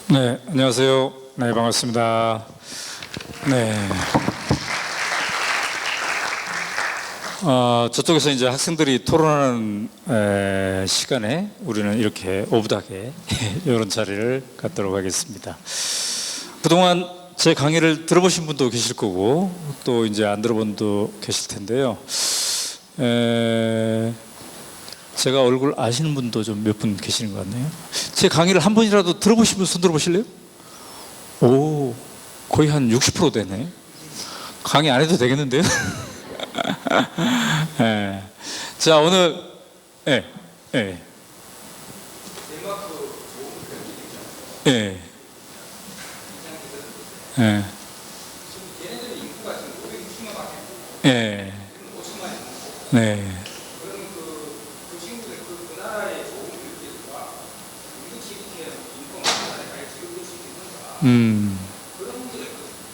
네, 안녕하세요. 네, 반갑습니다. 네. 저쪽에서 이제 학생들이 토론하는 시간에 우리는 이렇게 오붓하게 이런 자리를 갖도록 하겠습니다. 그동안 제 강의를 들어보신 분도 계실 거고 또 이제 안 들어본 분도 계실 텐데요. 제가 얼굴 아시는 분도 좀 몇 분 계시는 것 같네요. 제 강의를 한 번이라도 들어보신 분 손 들어보실래요? 오, 거의 한 60% 되네. 강의 안 해도 되겠는데요? 네. 자, 오늘 예, 예, 예, 예, 예, 네.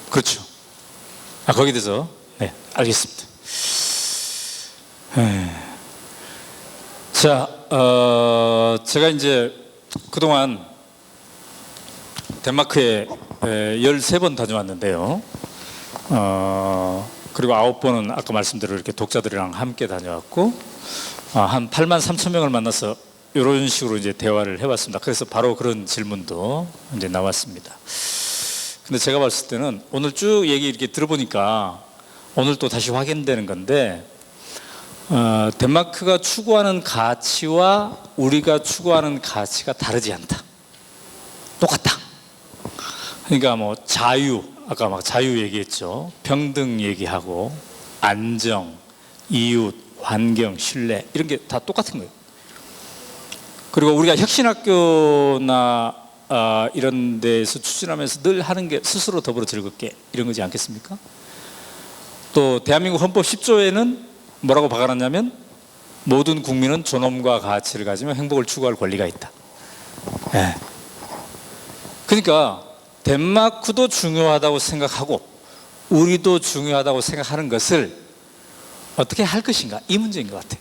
그렇죠. 거기에 대해서 네, 알겠습니다. 네. 자, 제가 이제 그동안 덴마크에 13번 다녀왔는데요. 그리고 9번은 아까 말씀대로 이렇게 독자들이랑 함께 다녀왔고, 한 8만 3천 명을 만나서 이런 식으로 이제 대화를 해왔습니다. 그래서 바로 그런 질문도 이제 나왔습니다. 근데 제가 봤을 때는 오늘 쭉 얘기 이렇게 들어보니까 오늘 또 다시 확인되는 건데, 덴마크가 추구하는 가치와 우리가 추구하는 가치가 다르지 않다. 똑같다. 그러니까 뭐 자유, 아까 막 자유 얘기했죠. 평등 얘기하고 안정, 이웃, 환경, 신뢰 이런 게 다 똑같은 거예요. 그리고 우리가 혁신학교나 이런 데서 추진하면서 늘 하는 게 스스로 더불어 즐겁게 이런 거지 않겠습니까? 또 대한민국 헌법 10조에는 뭐라고 박아놨냐면 모든 국민은 존엄과 가치를 가지며 행복을 추구할 권리가 있다. 네. 그러니까 덴마크도 중요하다고 생각하고 우리도 중요하다고 생각하는 것을 어떻게 할 것인가, 이 문제인 것 같아요.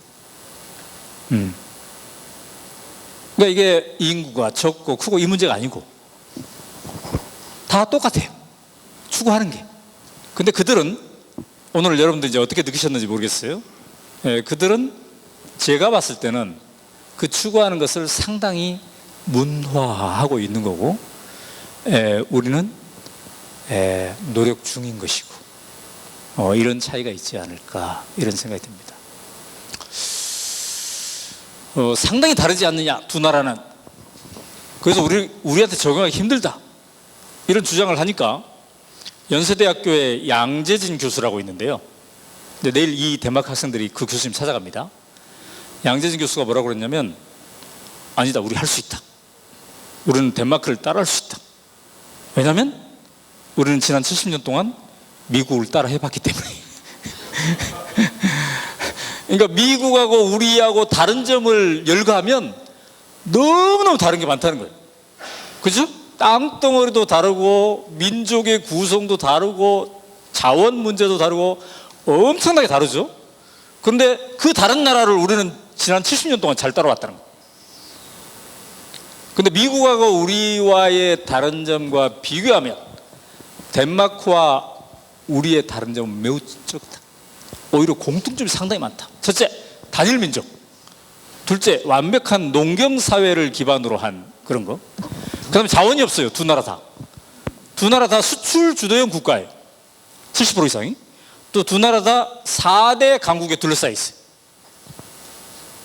그러니까 이게 인구가 적고 크고 이 문제가 아니고 다 똑같아요. 추구하는 게. 근데 그들은 오늘 여러분들 이제 어떻게 느끼셨는지 모르겠어요. 그들은 제가 봤을 때는 그 추구하는 것을 상당히 문화화하고 있는 거고, 우리는 노력 중인 것이고, 이런 차이가 있지 않을까 이런 생각이 듭니다. 상당히 다르지 않느냐 두 나라는. 그래서 우리한테 적용하기 힘들다 이런 주장을 하니까 연세대학교의 양재진 교수라고 있는데요. 근데 내일 이 덴마크 학생들이 그 교수님 찾아갑니다. 양재진 교수가 뭐라고 그랬냐면, 아니다, 우리 할 수 있다. 우리는 덴마크를 따라할 수 있다. 왜냐하면 우리는 지난 70년 동안 미국을 따라 해봤기 때문에. 그러니까 미국하고 우리하고 다른 점을 열거하면 너무너무 다른 게 많다는 거예요. 그죠? 땅덩어리도 다르고 민족의 구성도 다르고 자원 문제도 다르고 엄청나게 다르죠. 그런데 그 다른 나라를 우리는 지난 70년 동안 잘 따라왔다는 거예요. 근데 미국하고 우리와의 다른 점과 비교하면 덴마크와 우리의 다른 점은 매우 적다. 오히려 공통점이 상당히 많다. 첫째, 단일 민족. 둘째, 완벽한 농경 사회를 기반으로 한 그런 거. 그다음에 자원이 없어요. 두 나라 다. 두 나라 다 수출 주도형 국가예요. 70% 이상이. 또 두 나라 다 4대 강국에 둘러싸여 있어요.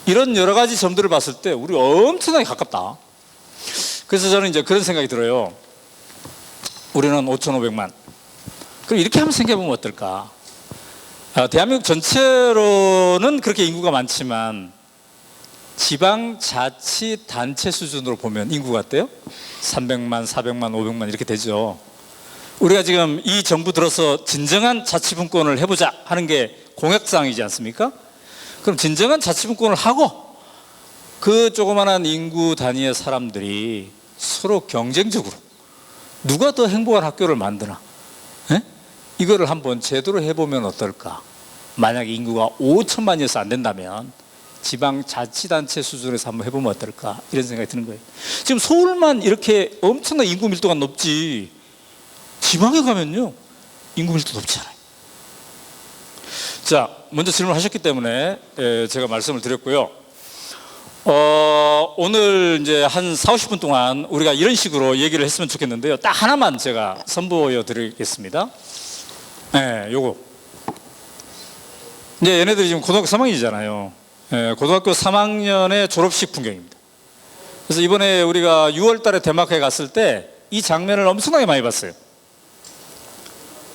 이런 여러 가지 점들을 봤을 때 우리 엄청나게 가깝다. 그래서 저는 이제 그런 생각이 들어요. 우리는 5,500만. 그럼 이렇게 한번 생각해보면 어떨까? 대한민국 전체로는 그렇게 인구가 많지만 지방자치단체 수준으로 보면 인구가 어때요? 300만, 400만, 500만 이렇게 되죠. 우리가 지금 이 정부 들어서 진정한 자치분권을 해보자 하는 게 공약사항이지 않습니까? 그럼 진정한 자치분권을 하고 그 조그만한 인구 단위의 사람들이 서로 경쟁적으로 누가 더 행복한 학교를 만드나, 이거를 한번 제대로 해보면 어떨까? 만약에 인구가 5천만이어서 안 된다면 지방자치단체 수준에서 한번 해보면 어떨까 이런 생각이 드는 거예요. 지금 서울만 이렇게 엄청난 인구 밀도가 높지 지방에 가면요 인구 밀도 높지 않아요. 자, 먼저 질문하셨기 때문에 제가 말씀을 드렸고요. 오늘 이제 한 40, 50분 동안 우리가 이런 식으로 얘기를 했으면 좋겠는데요. 딱 하나만 제가 선보여 드리겠습니다. 네, 요거. 이제 얘네들이 지금 고등학교 3학년이잖아요. 고등학교 3학년의 졸업식 풍경입니다. 그래서 이번에 우리가 6월 달에 덴마크에 갔을 때 이 장면을 엄청나게 많이 봤어요.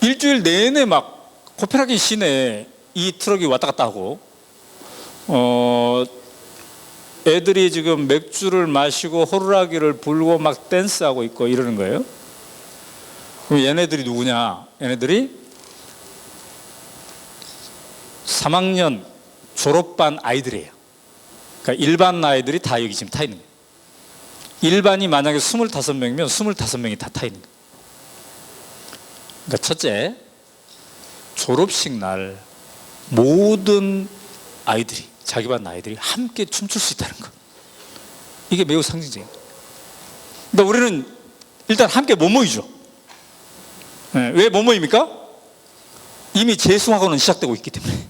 일주일 내내 막 코펜하겐 시내에 이 트럭이 왔다 갔다 하고 애들이 지금 맥주를 마시고 호루라기를 불고 막 댄스하고 있고 이러는 거예요. 그럼 얘네들이 누구냐? 얘네들이 3학년 졸업반 아이들이에요. 그러니까 일반 아이들이 다 여기 지금 타 있는 거예요. 일반이 만약에 25명이면 25명이 다 타 있는 거예요. 그러니까 첫째, 졸업식 날 모든 아이들이, 자기 반 아이들이 함께 춤출 수 있다는 것, 이게 매우 상징적인 거예요. 그러니까 우리는 일단 함께 못 모이죠. 왜 못 모입니까? 이미 재수학원은 시작되고 있기 때문에.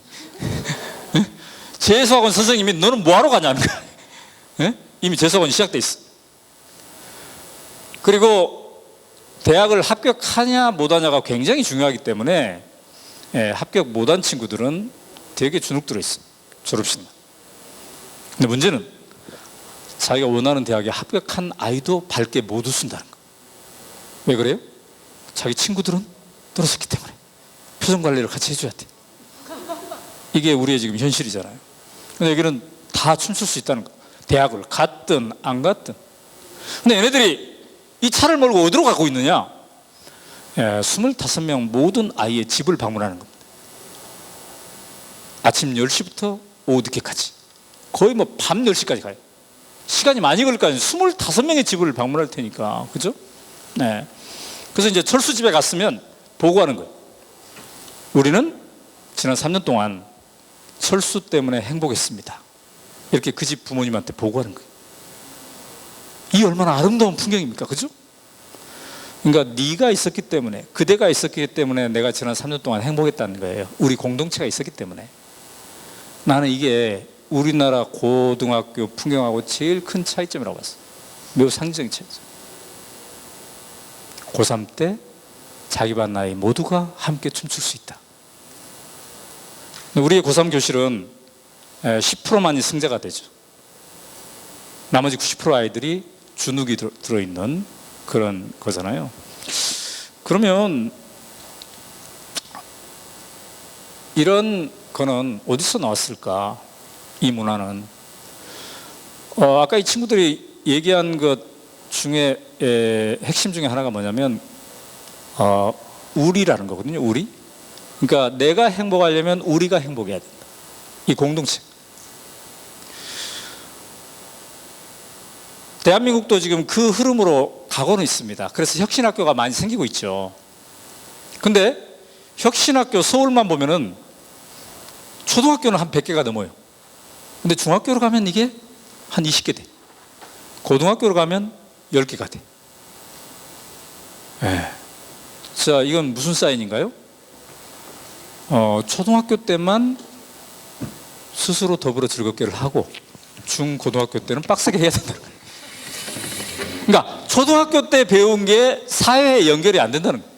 재수학원 선생님이 너는 뭐하러 가냐는 거야. 이미 재수학원이 시작돼 있어. 그리고 대학을 합격하냐 못하냐가 굉장히 중요하기 때문에 합격 못한 친구들은 되게 주눅 들어 있어, 졸업식 날. 근데 문제는 자기가 원하는 대학에 합격한 아이도 밝게 못 웃는다는 거. 왜 그래요? 자기 친구들은 떨어졌기 때문에 표정 관리를 같이 해줘야 돼. 이게 우리의 지금 현실이잖아요. 근데 여기는 다 춤출 수 있다는 거. 대학을 갔든 안 갔든. 근데 얘네들이 이 차를 몰고 어디로 가고 있느냐? 25명 모든 아이의 집을 방문하는 겁니다. 아침 10시부터 오후 늦게까지. 거의 뭐 밤 10시까지 가요. 시간이 많이 걸릴 거 아니에요. 25명의 집을 방문할 테니까. 그죠? 네. 그래서 이제 철수 집에 갔으면 보고하는 거예요. 우리는 지난 3년 동안 철수 때문에 행복했습니다. 이렇게 그 집 부모님한테 보고하는 거예요. 이 얼마나 아름다운 풍경입니까? 그죠? 그러니까 네가 있었기 때문에, 그대가 있었기 때문에 내가 지난 3년 동안 행복했다는 거예요. 우리 공동체가 있었기 때문에. 나는 이게 우리나라 고등학교 풍경하고 제일 큰 차이점이라고 봤어요. 매우 상징적인 차이점. 고3 때 자기 반 아이 모두가 함께 춤출 수 있다. 우리의 고3 교실은 10%만이 승자가 되죠. 나머지 90% 아이들이 주눅이 들어있는 그런 거잖아요. 그러면 이런 거는 어디서 나왔을까? 이 문화는 아까 이 친구들이 얘기한 것 중에 핵심 중에 하나가 뭐냐면 우리라는 거거든요. 우리. 그러니까 내가 행복하려면 우리가 행복해야 된다. 이 공동체. 대한민국도 지금 그 흐름으로 가고는 있습니다. 그래서 혁신학교가 많이 생기고 있죠. 근데 혁신학교 서울만 보면은 초등학교는 한 100개가 넘어요. 근데 중학교로 가면 이게 한 20개 돼. 고등학교로 가면 10개가 돼. 자, 이건 무슨 사인인가요? 초등학교 때만 스스로 더불어 즐겁게를 하고 중고등학교 때는 빡세게 해야 된다는 거예요. 그러니까 초등학교 때 배운 게 사회에 연결이 안 된다는 거예요.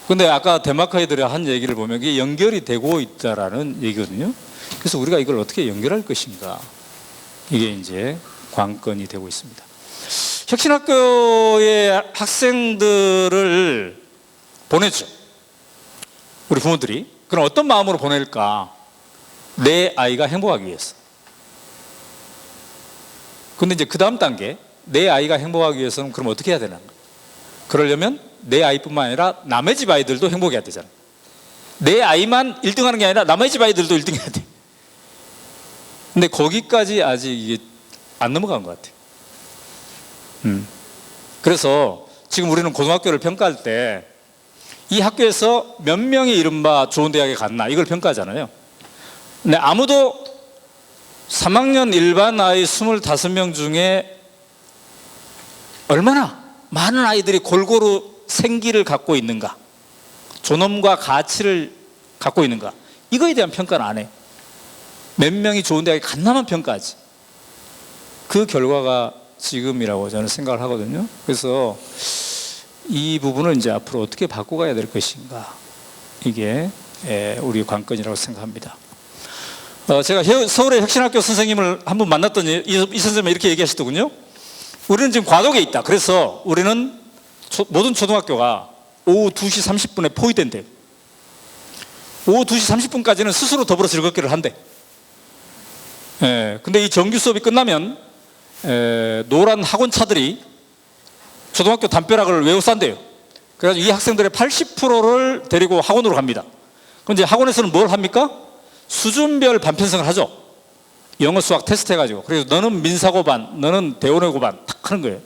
근데 아까 덴마크 애들이 한 얘기를 보면 이게 연결이 되고 있다라는 얘기거든요. 그래서 우리가 이걸 어떻게 연결할 것인가, 이게 이제 관건이 되고 있습니다. 혁신학교의 학생들을 보내죠. 우리 부모들이. 그럼 어떤 마음으로 보낼까? 내 아이가 행복하기 위해서. 근데 이제 그 다음 단계, 내 아이가 행복하기 위해서는 그럼 어떻게 해야 되나? 그러려면 내 아이뿐만 아니라 남의 집 아이들도 행복해야 되잖아요. 내 아이만 1등하는 게 아니라 남의 집 아이들도 1등해야 돼. 근데 거기까지 아직 이게 안 넘어간 것 같아요. 그래서 지금 우리는 고등학교를 평가할 때 이 학교에서 몇 명이 이른바 좋은 대학에 갔나 이걸 평가하잖아요. 근데 아무도 3학년 일반 아이 25명 중에 얼마나 많은 아이들이 골고루 생기를 갖고 있는가, 존엄과 가치를 갖고 있는가, 이거에 대한 평가는 안 해. 몇 명이 좋은 대학에 갔나만 평가하지. 그 결과가 지금이라고 저는 생각을 하거든요. 그래서 이 부분을 이제 앞으로 어떻게 바꿔가야 될 것인가, 이게 우리 관건이라고 생각합니다. 제가 서울의 혁신학교 선생님을 한 번 만났더니 이 선생님이 이렇게 얘기하시더군요. 우리는 지금 과도기에 있다. 그래서 우리는 모든 초등학교가 오후 2시 30분에 포위된대요. 오후 2시 30분까지는 스스로 더불어 즐겁기를 한대. 근데 이 정규 수업이 끝나면 노란 학원차들이 초등학교 담벼락을 외워싼대요. 그래서 이 학생들의 80%를 데리고 학원으로 갑니다. 그럼 이제 학원에서는 뭘 합니까? 수준별 반편성을 하죠. 영어 수학 테스트 해가지고. 그래서 너는 민사고반, 너는 대원외고반 탁 하는 거예요.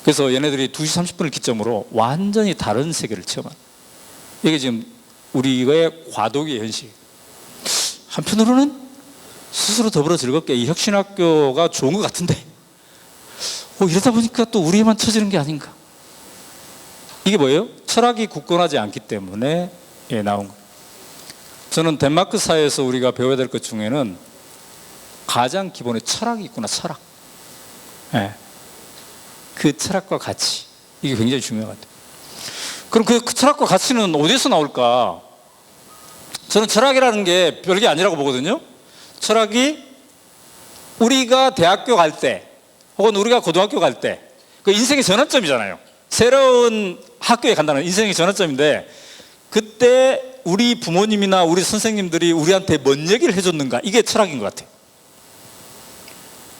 그래서 얘네들이 2시 30분을 기점으로 완전히 다른 세계를 체험하는, 이게 지금 우리의 과도기의 현실. 한편으로는 스스로 더불어 즐겁게 이 혁신학교가 좋은 것 같은데 이러다 보니까 또 우리에만 처지는 게 아닌가. 이게 뭐예요? 철학이 굳건하지 않기 때문에 나온 거예요. 저는 덴마크 사회에서 우리가 배워야 될 것 중에는 가장 기본에 철학이 있구나. 철학. 그 철학과 가치, 이게 굉장히 중요한 것 같아요. 그럼 그 철학과 가치는 어디서 나올까? 저는 철학이라는 게 별게 아니라고 보거든요. 철학이 우리가 대학교 갈 때 혹은 우리가 고등학교 갈 때 그 인생의 전환점이잖아요. 새로운 학교에 간다는 인생의 전환점인데, 그때 우리 부모님이나 우리 선생님들이 우리한테 뭔 얘기를 해줬는가, 이게 철학인 것 같아요.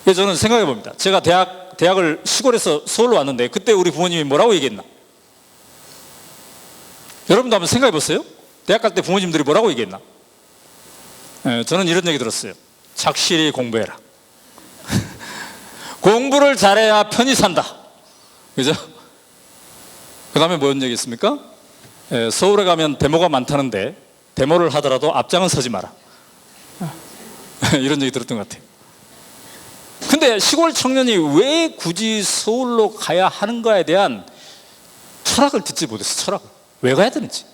그래서 저는 생각해 봅니다. 제가 대학을 시골에서 서울로 왔는데 그때 우리 부모님이 뭐라고 얘기했나? 여러분도 한번 생각해 보세요. 대학 갈 때 부모님들이 뭐라고 얘기했나? 저는 이런 얘기 들었어요. 착실히 공부해라. 공부를 잘해야 편히 산다. 그죠? 그 다음에 뭔 얘기 있습니까? 서울에 가면 데모가 많다는데 데모를 하더라도 앞장은 서지 마라. 이런 얘기 들었던 것 같아요. 근데 시골 청년이 왜 굳이 서울로 가야 하는가에 대한 철학을 듣지 못했어. 철학을. 왜 가야 되는지.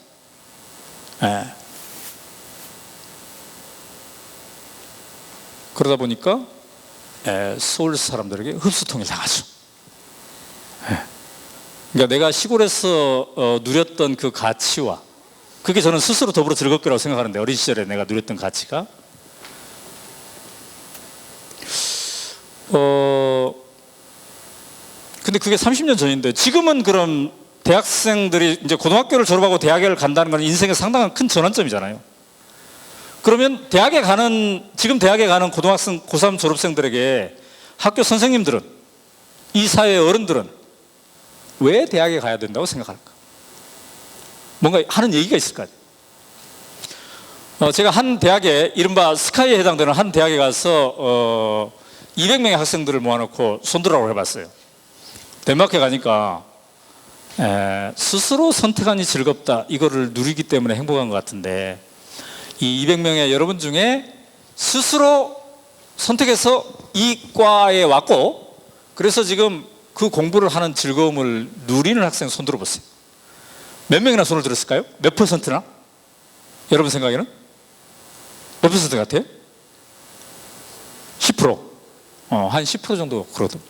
그러다 보니까 서울 사람들에게 흡수통이 당하죠. 그러니까 내가 시골에서 누렸던 그 가치와, 그게 저는 스스로 더불어 즐겁기라고 생각하는데, 어린 시절에 내가 누렸던 가치가 근데 그게 30년 전인데, 지금은 그럼 대학생들이 이제 고등학교를 졸업하고 대학을 간다는 건 인생의 상당한 큰 전환점이잖아요. 그러면 지금 대학에 가는 고등학생, 고3 졸업생들에게 학교 선생님들은, 이 사회의 어른들은 왜 대학에 가야 된다고 생각할까? 뭔가 하는 얘기가 있을 거 아니에요. 제가 한 대학에, 이른바 스카이에 해당되는 한 대학에 가서 200명의 학생들을 모아놓고 손들어라고 해봤어요. 덴마크에 가니까 스스로 선택하니 즐겁다, 이거를 누리기 때문에 행복한 것 같은데, 이 200명의 여러분 중에 스스로 선택해서 이 과에 왔고, 그래서 지금 그 공부를 하는 즐거움을 누리는 학생 손 들어보세요. 몇 명이나 손을 들었을까요? 몇 퍼센트나? 여러분 생각에는? 몇 퍼센트 같아요? 10%. 한 10% 정도 그러거든.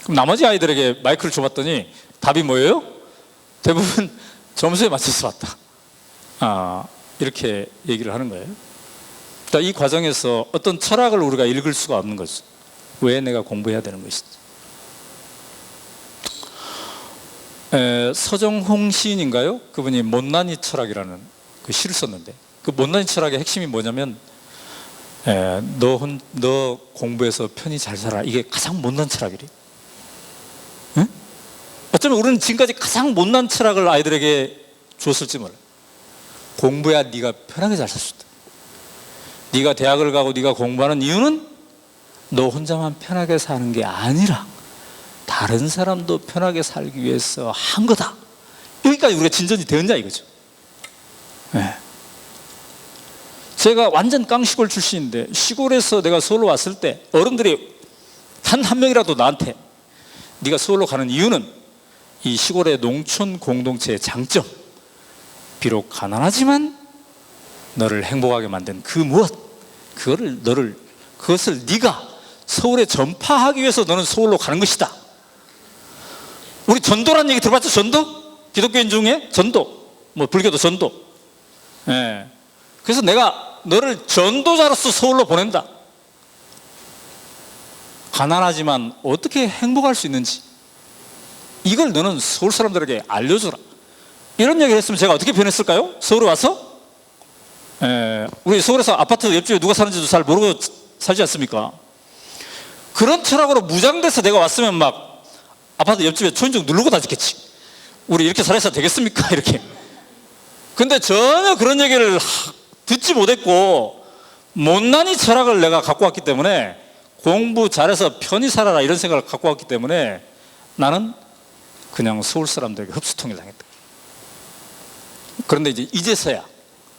그럼 나머지 아이들에게 마이크를 줘봤더니 답이 뭐예요? 대부분 점수에 맞춰서 왔다. 이렇게 얘기를 하는 거예요. 그러니까 이 과정에서 어떤 철학을 우리가 읽을 수가 없는 거죠. 왜 내가 공부해야 되는 것인지. 서정홍 시인인가요? 그분이 못난이 철학이라는 그 시를 썼는데, 그 못난이 철학의 핵심이 뭐냐면, 너 공부해서 편히 잘 살아, 이게 가장 못난 철학이래. 응? 어쩌면 우리는 지금까지 가장 못난 철학을 아이들에게 줬을지 몰라. 공부해야 네가 편하게 잘 살 수 있다. 네가 대학을 가고 네가 공부하는 이유는 너 혼자만 편하게 사는 게 아니라 다른 사람도 편하게 살기 위해서 한 거다. 여기까지 우리가 진전이 되었냐 이거죠. 제가 완전 깡시골 출신인데 시골에서 내가 서울로 왔을 때 어른들이 한 명이라도 나한테 네가 서울로 가는 이유는 이 시골의 농촌 공동체의 장점, 비록 가난하지만 너를 행복하게 만든 그 무엇, 그것을 네가 서울에 전파하기 위해서 너는 서울로 가는 것이다. 우리 전도라는 얘기 들어봤죠? 전도? 기독교인 중에 전도, 뭐 불교도 전도. 예. 그래서 내가 너를 전도자로서 서울로 보낸다. 가난하지만 어떻게 행복할 수 있는지 이걸 너는 서울 사람들에게 알려주라. 이런 얘기를 했으면 제가 어떻게 변했을까요? 서울에 와서? 우리 서울에서 아파트 옆집에 누가 사는지도 잘 모르고 살지 않습니까? 그런 철학으로 무장돼서 내가 왔으면 막 아파트 옆집에 초인종 누르고 다녔겠지. 우리 이렇게 살아서 되겠습니까? 이렇게. 근데 전혀 그런 얘기를 듣지 못했고 못난이 철학을 내가 갖고 왔기 때문에 공부 잘해서 편히 살아라 이런 생각을 갖고 왔기 때문에 나는 그냥 서울 사람들에게 흡수통일 당했다. 그런데 이제서야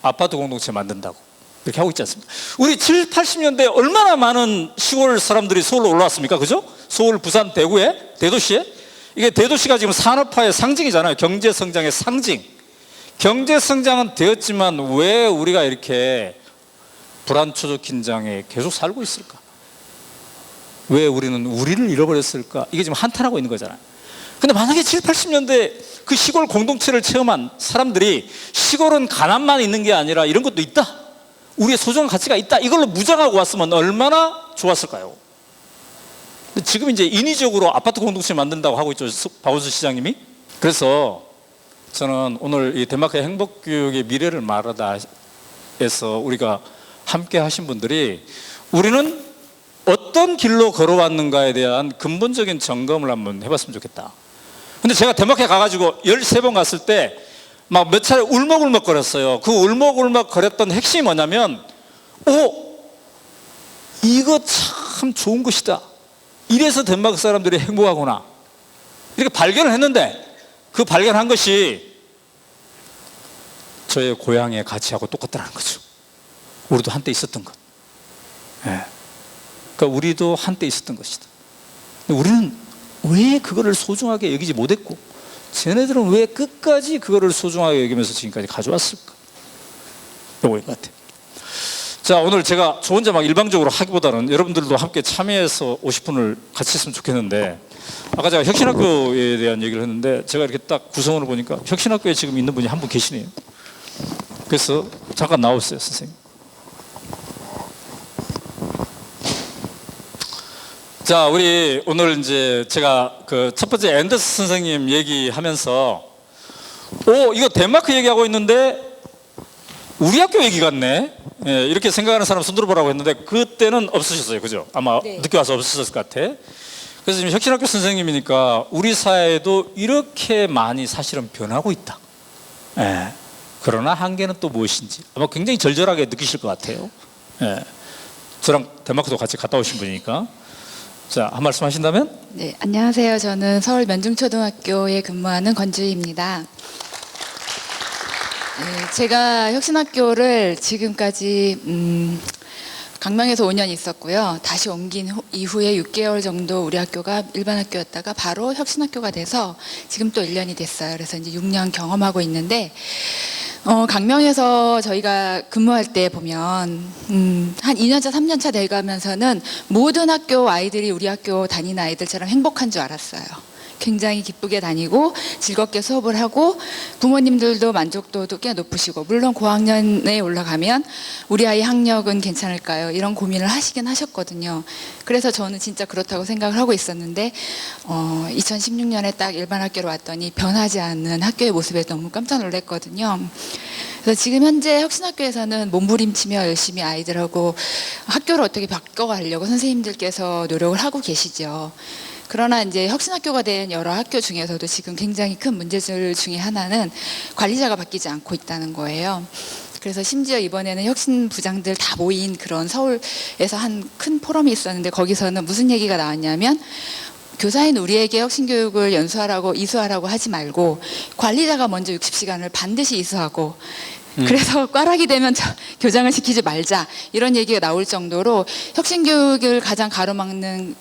아파트 공동체 만든다고 이렇게 하고 있지 않습니까? 우리 7, 80년대에 얼마나 많은 시골 사람들이 서울로 올라왔습니까? 그죠? 서울, 부산, 대구에, 대도시에. 이게 대도시가 지금 산업화의 상징이잖아요. 경제 성장의 상징. 경제 성장은 되었지만 왜 우리가 이렇게 불안초조 긴장에 계속 살고 있을까? 왜 우리는 우리를 잃어버렸을까? 이게 지금 한탄하고 있는 거잖아요. 근데 만약에 7, 80년대 그 시골 공동체를 체험한 사람들이 시골은 가난만 있는 게 아니라 이런 것도 있다. 우리의 소중한 가치가 있다. 이걸로 무장하고 왔으면 얼마나 좋았을까요? 지금 이제 인위적으로 아파트 공동체 만든다고 하고 있죠. 박원순 시장님이. 그래서 저는 오늘 이 덴마크의 행복교육의 미래를 말하다 해서 우리가 함께 하신 분들이 우리는 어떤 길로 걸어왔는가에 대한 근본적인 점검을 한번 해봤으면 좋겠다. 근데 제가 덴마크에 가가지고 13번 갔을 때 막 몇 차례 울먹울먹 거렸어요. 그 울먹울먹 거렸던 핵심이 뭐냐면 이거 참 좋은 것이다. 이래서 덴마크 사람들이 행복하구나. 이렇게 발견을 했는데 그 발견한 것이 저의 고향의 가치하고 똑같다는 거죠. 우리도 한때 있었던 것. 예. 그러니까 우리도 한때 있었던 것이다. 근데 우리는 왜 그거를 소중하게 여기지 못했고 쟤네들은 왜 끝까지 그거를 소중하게 여기면서 지금까지 가져왔을까? 이거인 것 같아요. 자, 오늘 제가 저 혼자 막 일방적으로 하기보다는 여러분들도 함께 참여해서 50분을 같이 했으면 좋겠는데 아까 제가 혁신학교에 대한 얘기를 했는데 제가 이렇게 딱 구성원을 보니까 혁신학교에 지금 있는 분이 한 분 계시네요. 그래서 잠깐 나오세요, 선생님. 자, 우리 오늘 이제 제가 그 첫 번째 앤더스 선생님 얘기하면서 이거 덴마크 얘기하고 있는데 우리 학교 얘기 같네. 예, 이렇게 생각하는 사람 손 들어보라고 했는데 그때는 없으셨어요, 그죠? 아마 네. 늦게 와서 없으셨을 것 같아. 그래서 지금 혁신학교 선생님이니까 우리 사회도 이렇게 많이 사실은 변하고 있다. 예. 그러나 한계는 또 무엇인지 아마 굉장히 절절하게 느끼실 것 같아요. 예. 저랑 덴마크도 같이 갔다 오신 분이니까. 자, 한 말씀 하신다면? 네, 안녕하세요. 저는 서울 면중초등학교에 근무하는 권주희입니다. 네, 제가 혁신학교를 지금까지 강명에서 5년 있었고요. 다시 옮긴 이후에 6개월 정도 우리 학교가 일반 학교였다가 바로 혁신학교가 돼서 지금 또 1년이 됐어요. 그래서 이제 6년 경험하고 있는데 강명에서 저희가 근무할 때 보면 한 2년차, 3년차 돼가면서는 모든 학교 아이들이 우리 학교 다니는 아이들처럼 행복한 줄 알았어요. 굉장히 기쁘게 다니고 즐겁게 수업을 하고 부모님들도 만족도도 꽤 높으시고 물론 고학년에 올라가면 우리 아이 학력은 괜찮을까요? 이런 고민을 하시긴 하셨거든요. 그래서 저는 진짜 그렇다고 생각을 하고 있었는데 2016년에 딱 일반 학교로 왔더니 변하지 않는 학교의 모습에 너무 깜짝 놀랐거든요. 그래서 지금 현재 혁신학교에서는 몸부림치며 열심히 아이들하고 학교를 어떻게 바꿔가려고 선생님들께서 노력을 하고 계시죠. 그러나 이제 혁신학교가 된 여러 학교 중에서도 지금 굉장히 큰 문제들 중에 하나는 관리자가 바뀌지 않고 있다는 거예요. 그래서 심지어 이번에는 혁신부장들 다 모인 그런 서울에서 한 큰 포럼이 있었는데 거기서는 무슨 얘기가 나왔냐면 교사인 우리에게 혁신교육을 연수하라고 이수하라고 하지 말고 관리자가 먼저 60시간을 반드시 이수하고 그래서 꽈락이 되면 교장을 시키지 말자 이런 얘기가 나올 정도로 혁신교육을 가장 가로막는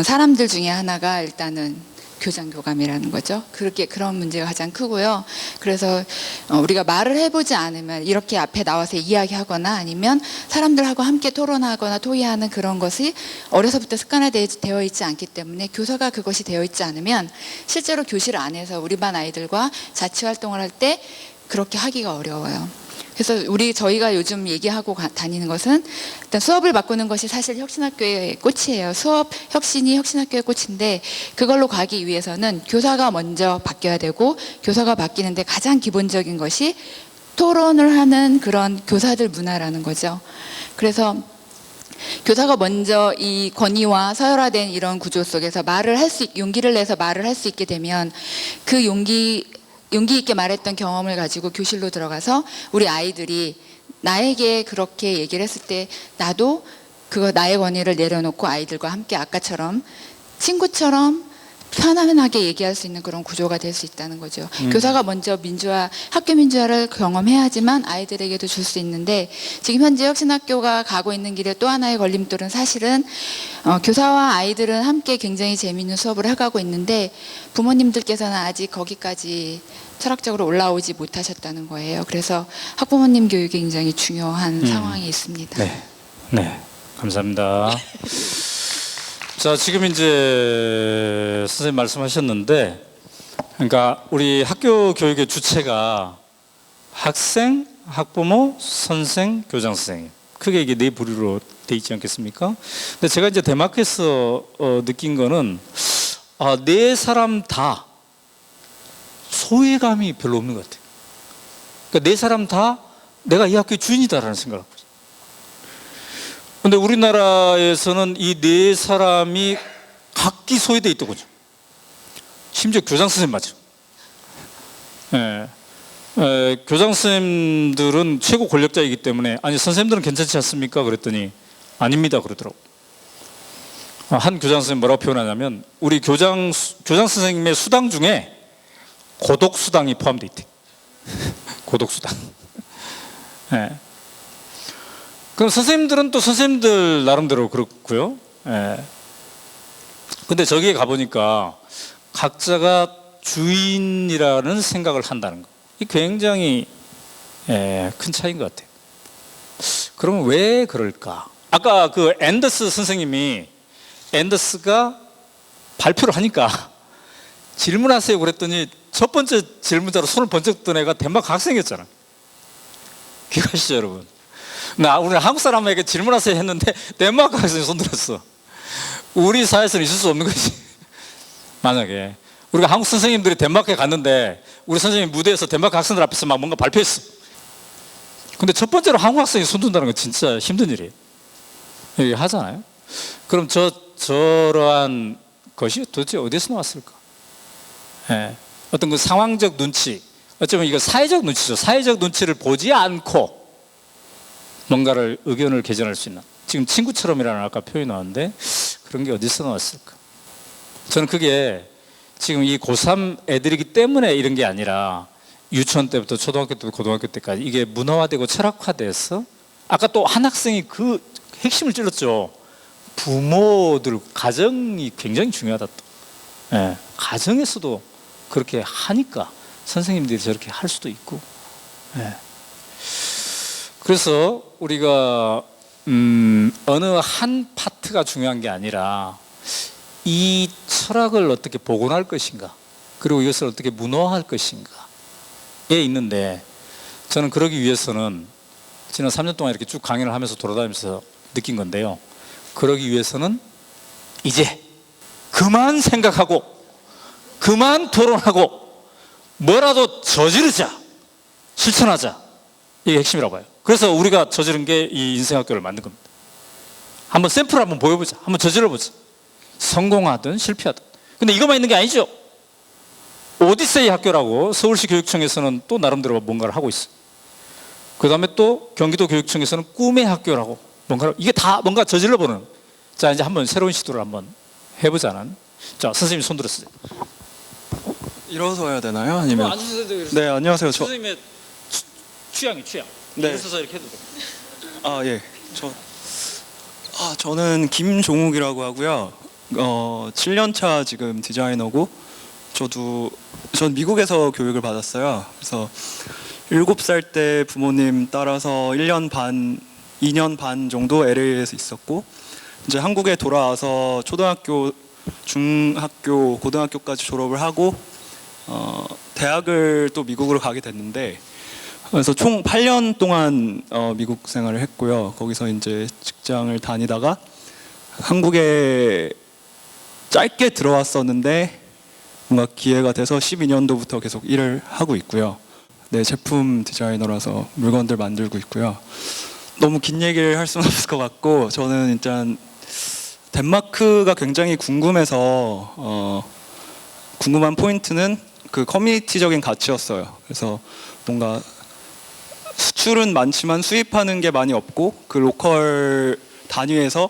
사람들 중에 하나가 일단은 교장 교감이라는 거죠. 그런 문제가 가장 크고요. 그래서 우리가 말을 해보지 않으면 이렇게 앞에 나와서 이야기하거나 아니면 사람들하고 함께 토론하거나 토의하는 그런 것이 어려서부터 습관화되어 있지 않기 때문에 교사가 그것이 되어 있지 않으면 실제로 교실 안에서 우리 반 아이들과 자치 활동을 할 때 그렇게 하기가 어려워요. 그래서 저희가 요즘 얘기하고 다니는 것은 일단 수업을 바꾸는 것이 사실 혁신학교의 꽃이에요. 수업 혁신이 혁신학교의 꽃인데 그걸로 가기 위해서는 교사가 먼저 바뀌어야 되고 교사가 바뀌는데 가장 기본적인 것이 토론을 하는 그런 교사들 문화라는 거죠. 그래서 교사가 먼저 이 권위와 서열화된 이런 구조 속에서 용기를 내서 말을 할 수 있게 되면 그 용기 있게 말했던 경험을 가지고 교실로 들어가서 우리 아이들이 나에게 그렇게 얘기를 했을 때 나도 나의 권위를 내려놓고 아이들과 함께 아까처럼 친구처럼 편안하게 얘기할 수 있는 그런 구조가 될 수 있다는 거죠. 교사가 먼저 학교 민주화를 경험해야지만 아이들에게도 줄 수 있는데 지금 현재 혁신학교가 가고 있는 길에 또 하나의 걸림돌은 사실은 교사와 아이들은 함께 굉장히 재미있는 수업을 해가고 있는데 부모님들께서는 아직 거기까지 철학적으로 올라오지 못하셨다는 거예요. 그래서 학부모님 교육이 굉장히 중요한 상황에 있습니다. 네, 감사합니다. 자, 지금 이제 선생님 말씀하셨는데, 그러니까 우리 학교 교육의 주체가 학생, 학부모, 선생, 교장 선생님. 크게 이게 네 부류로 돼 있지 않겠습니까? 근데 제가 이제 대마크에서 느낀 거는 네 사람 다 소외감이 별로 없는 것 같아요. 그러니까 네 사람 다 내가 이 학교의 주인이다라는 생각을 하고 있어요. 근데 우리나라에서는 이 네 사람이 각기 소외되어 있더군요. 심지어 교장 선생님마저. 교장 선생님들은 최고 권력자이기 때문에 아니 선생님들은 괜찮지 않습니까? 그랬더니 아닙니다 그러더라고. 한 교장 선생님 뭐라고 표현하냐면 우리 교장 선생님의 수당 중에 고독 수당이 포함되어 있대. 고독 수당. 그럼 선생님들은 또 선생님들 나름대로 그렇고요. 근데 저기에 가보니까 각자가 주인이라는 생각을 한다는 거. 이 굉장히 큰 차이인 것 같아요. 그러면 왜 그럴까? 아까 그 앤더스 선생님이 앤더스가 발표를 하니까 질문하세요 그랬더니 첫 번째 질문자로 손을 번쩍 든 애가 덴마크 학생이었잖아. 기억하시죠 여러분? 우리 한국 사람에게 질문하세요 했는데 덴마크 학생이 손 들었어. 우리 사회에서는 있을 수 없는 거지. 만약에 우리가 한국 선생님들이 덴마크에 갔는데 우리 선생님 무대에서 덴마크 학생들 앞에서 막 뭔가 발표했어. 근데 첫 번째로 한국 학생이 손 든다는 건 진짜 힘든 일이에요. 여기 하잖아요. 그럼 저러한 것이 도대체 어디서 나왔을까? 어떤 그 상황적 눈치, 어쩌면 이거 사회적 눈치죠. 사회적 눈치를 보지 않고 뭔가를 의견을 개진할 수 있는, 지금 친구처럼이라는 아까 표현이 나왔는데 그런 게 어디서 나왔을까? 저는 그게 지금 이 고3 애들이기 때문에 이런 게 아니라 유치원 때부터 초등학교 때부터 고등학교 때까지 이게 문화화되고 철학화돼서 아까 또 한 학생이 그 핵심을 찔렀죠. 부모들, 가정이 굉장히 중요하다 또. 가정에서도 그렇게 하니까 선생님들이 저렇게 할 수도 있고. 그래서 우리가 어느 한 파트가 중요한 게 아니라 이 철학을 어떻게 복원할 것인가, 그리고 이것을 어떻게 문화화할 것인가에 있는데, 저는 그러기 위해서는 지난 3년 동안 이렇게 쭉 강연을 하면서 돌아다니면서 느낀 건데요. 그러기 위해서는 이제 그만 생각하고 그만 토론하고 뭐라도 저지르자, 실천하자. 이게 핵심이라고 봐요. 그래서 우리가 저지른 게 이 인생학교를 만든 겁니다. 한번 샘플을 한번 보여보자. 한번 저질러보자. 성공하든 실패하든. 근데 이것만 있는 게 아니죠. 오디세이 학교라고 서울시 교육청에서는 또 나름대로 뭔가를 하고 있어요. 그 다음에 또 경기도 교육청에서는 꿈의 학교라고 뭔가를, 이게 다 뭔가 저질러보는. 자, 이제 한번 새로운 시도를 한번 해보자는. 자, 선생님 손 들었어요. 일어서 해야 되나요? 아니면? 네, 안녕하세요. 선생님의 취향. 네. 있어서 이렇게 해도 돼. 아, 예. 저는 김종욱이라고 하고요. 7년 차 지금 디자이너고 전 미국에서 교육을 받았어요. 그래서 7살 때 부모님 따라서 2년 반 정도 LA에서 있었고 이제 한국에 돌아와서 초등학교, 중학교, 고등학교까지 졸업을 하고 대학을 또 미국으로 가게 됐는데 그래서 총 8년 동안 미국 생활을 했고요. 거기서 이제 직장을 다니다가 한국에 짧게 들어왔었는데 뭔가 기회가 돼서 12년도부터 계속 일을 하고 있고요. 네, 제품 디자이너라서 물건들 만들고 있고요. 너무 긴 얘기를 할 수는 없을 것 같고 저는 일단 덴마크가 굉장히 궁금해서 궁금한 포인트는 그 커뮤니티적인 가치였어요. 그래서 뭔가 수출은 많지만 수입하는 게 많이 없고 그 로컬 단위에서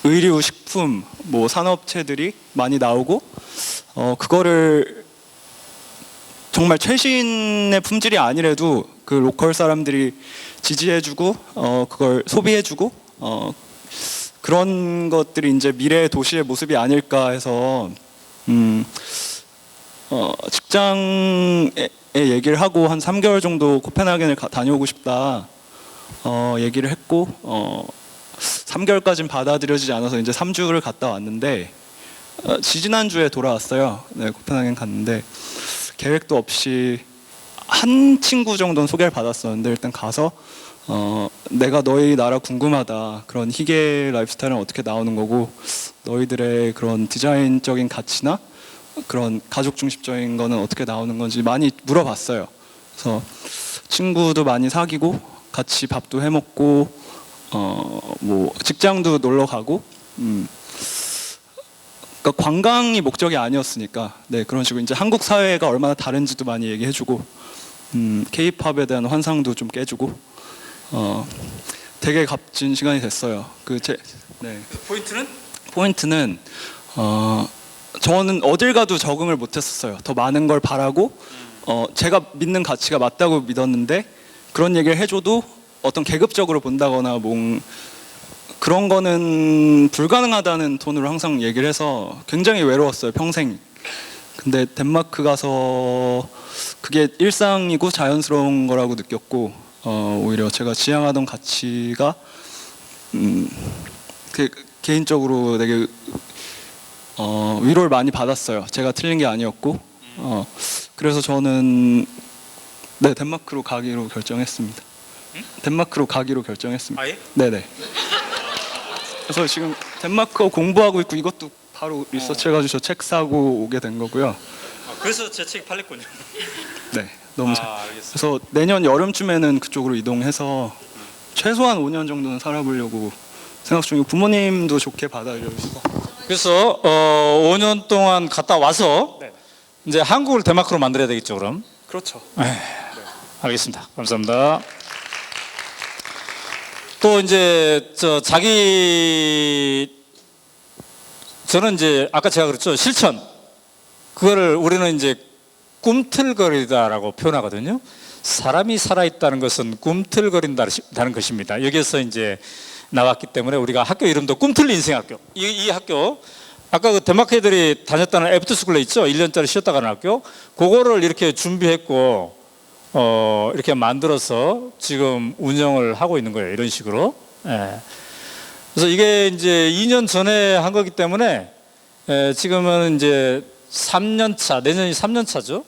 의류, 식품, 뭐 산업체들이 많이 나오고 그거를 정말 최신의 품질이 아니래도 그 로컬 사람들이 지지해주고 그걸 소비해주고 그런 것들이 이제 미래의 도시의 모습이 아닐까 해서 직장에 얘기를 하고 한 3개월 정도 코펜하겐을 다녀오고 싶다 얘기를 했고 3개월까지는 받아들여지지 않아서 이제 3주를 갔다 왔는데 지지난주에 돌아왔어요. 네, 코펜하겐 갔는데 계획도 없이 한 친구 정도는 소개를 받았었는데 일단 가서 내가 너희 나라 궁금하다. 그런 희귀 라이프스타일은 어떻게 나오는 거고 너희들의 그런 디자인적인 가치나 그런 가족 중심적인 거는 어떻게 나오는 건지 많이 물어봤어요. 그래서 친구도 많이 사귀고 같이 밥도 해 먹고 뭐 직장도 놀러 가고 그러니까 관광이 목적이 아니었으니까 네 그런 식으로 이제 한국 사회가 얼마나 다른지도 많이 얘기해주고 K-팝에 대한 환상도 좀 깨주고 되게 값진 시간이 됐어요. 네. 포인트는 저는 어딜 가도 적응을 못했었어요. 더 많은 걸 바라고 제가 믿는 가치가 맞다고 믿었는데 그런 얘기를 해줘도 어떤 계급적으로 본다거나 그런 거는 불가능하다는 톤으로 항상 얘기를 해서 굉장히 외로웠어요, 평생. 근데 덴마크 가서 그게 일상이고 자연스러운 거라고 느꼈고 오히려 제가 지향하던 가치가 개인적으로 되게 위로를 많이 받았어요. 제가 틀린 게 아니었고 그래서 저는 네, 덴마크로 가기로 결정했습니다. 덴마크로 가기로 결정했습니다. 아, 예? 네네. 그래서 지금 덴마크어 공부하고 있고 이것도 바로 리서치해가지고 저 책 사고 오게 된 거고요. 그래서 제 책이 팔렸군요. 네, 너무 알겠습니다. 그래서 내년 여름쯤에는 그쪽으로 이동해서 최소한 5년 정도는 살아보려고 생각 중이고 부모님도 좋게 받아주시고. 그래서 5년 동안 갔다 와서 네. 이제 한국을 덴마크로 만들어야 되겠죠, 그럼? 그렇죠. 알겠습니다. 감사합니다. 또 이제 저는 이제 아까 제가 그랬죠, 실천. 그거를 우리는 이제 꿈틀거리다라고 표현하거든요. 사람이 살아있다는 것은 꿈틀거린다는 것입니다. 여기에서 이제 나왔기 때문에 우리가 학교 이름도 꿈틀 인생학교. 이 학교 아까 그 덴마크 애들이 다녔다는 애프터스쿨에 있죠. 1년짜리 쉬었다 가는 학교. 그거를 이렇게 준비했고 이렇게 만들어서 지금 운영을 하고 있는 거예요. 이런 식으로. 예. 그래서 이게 이제 2년 전에 한 거기 때문에 지금은 이제 3년 차, 내년이 3년 차죠.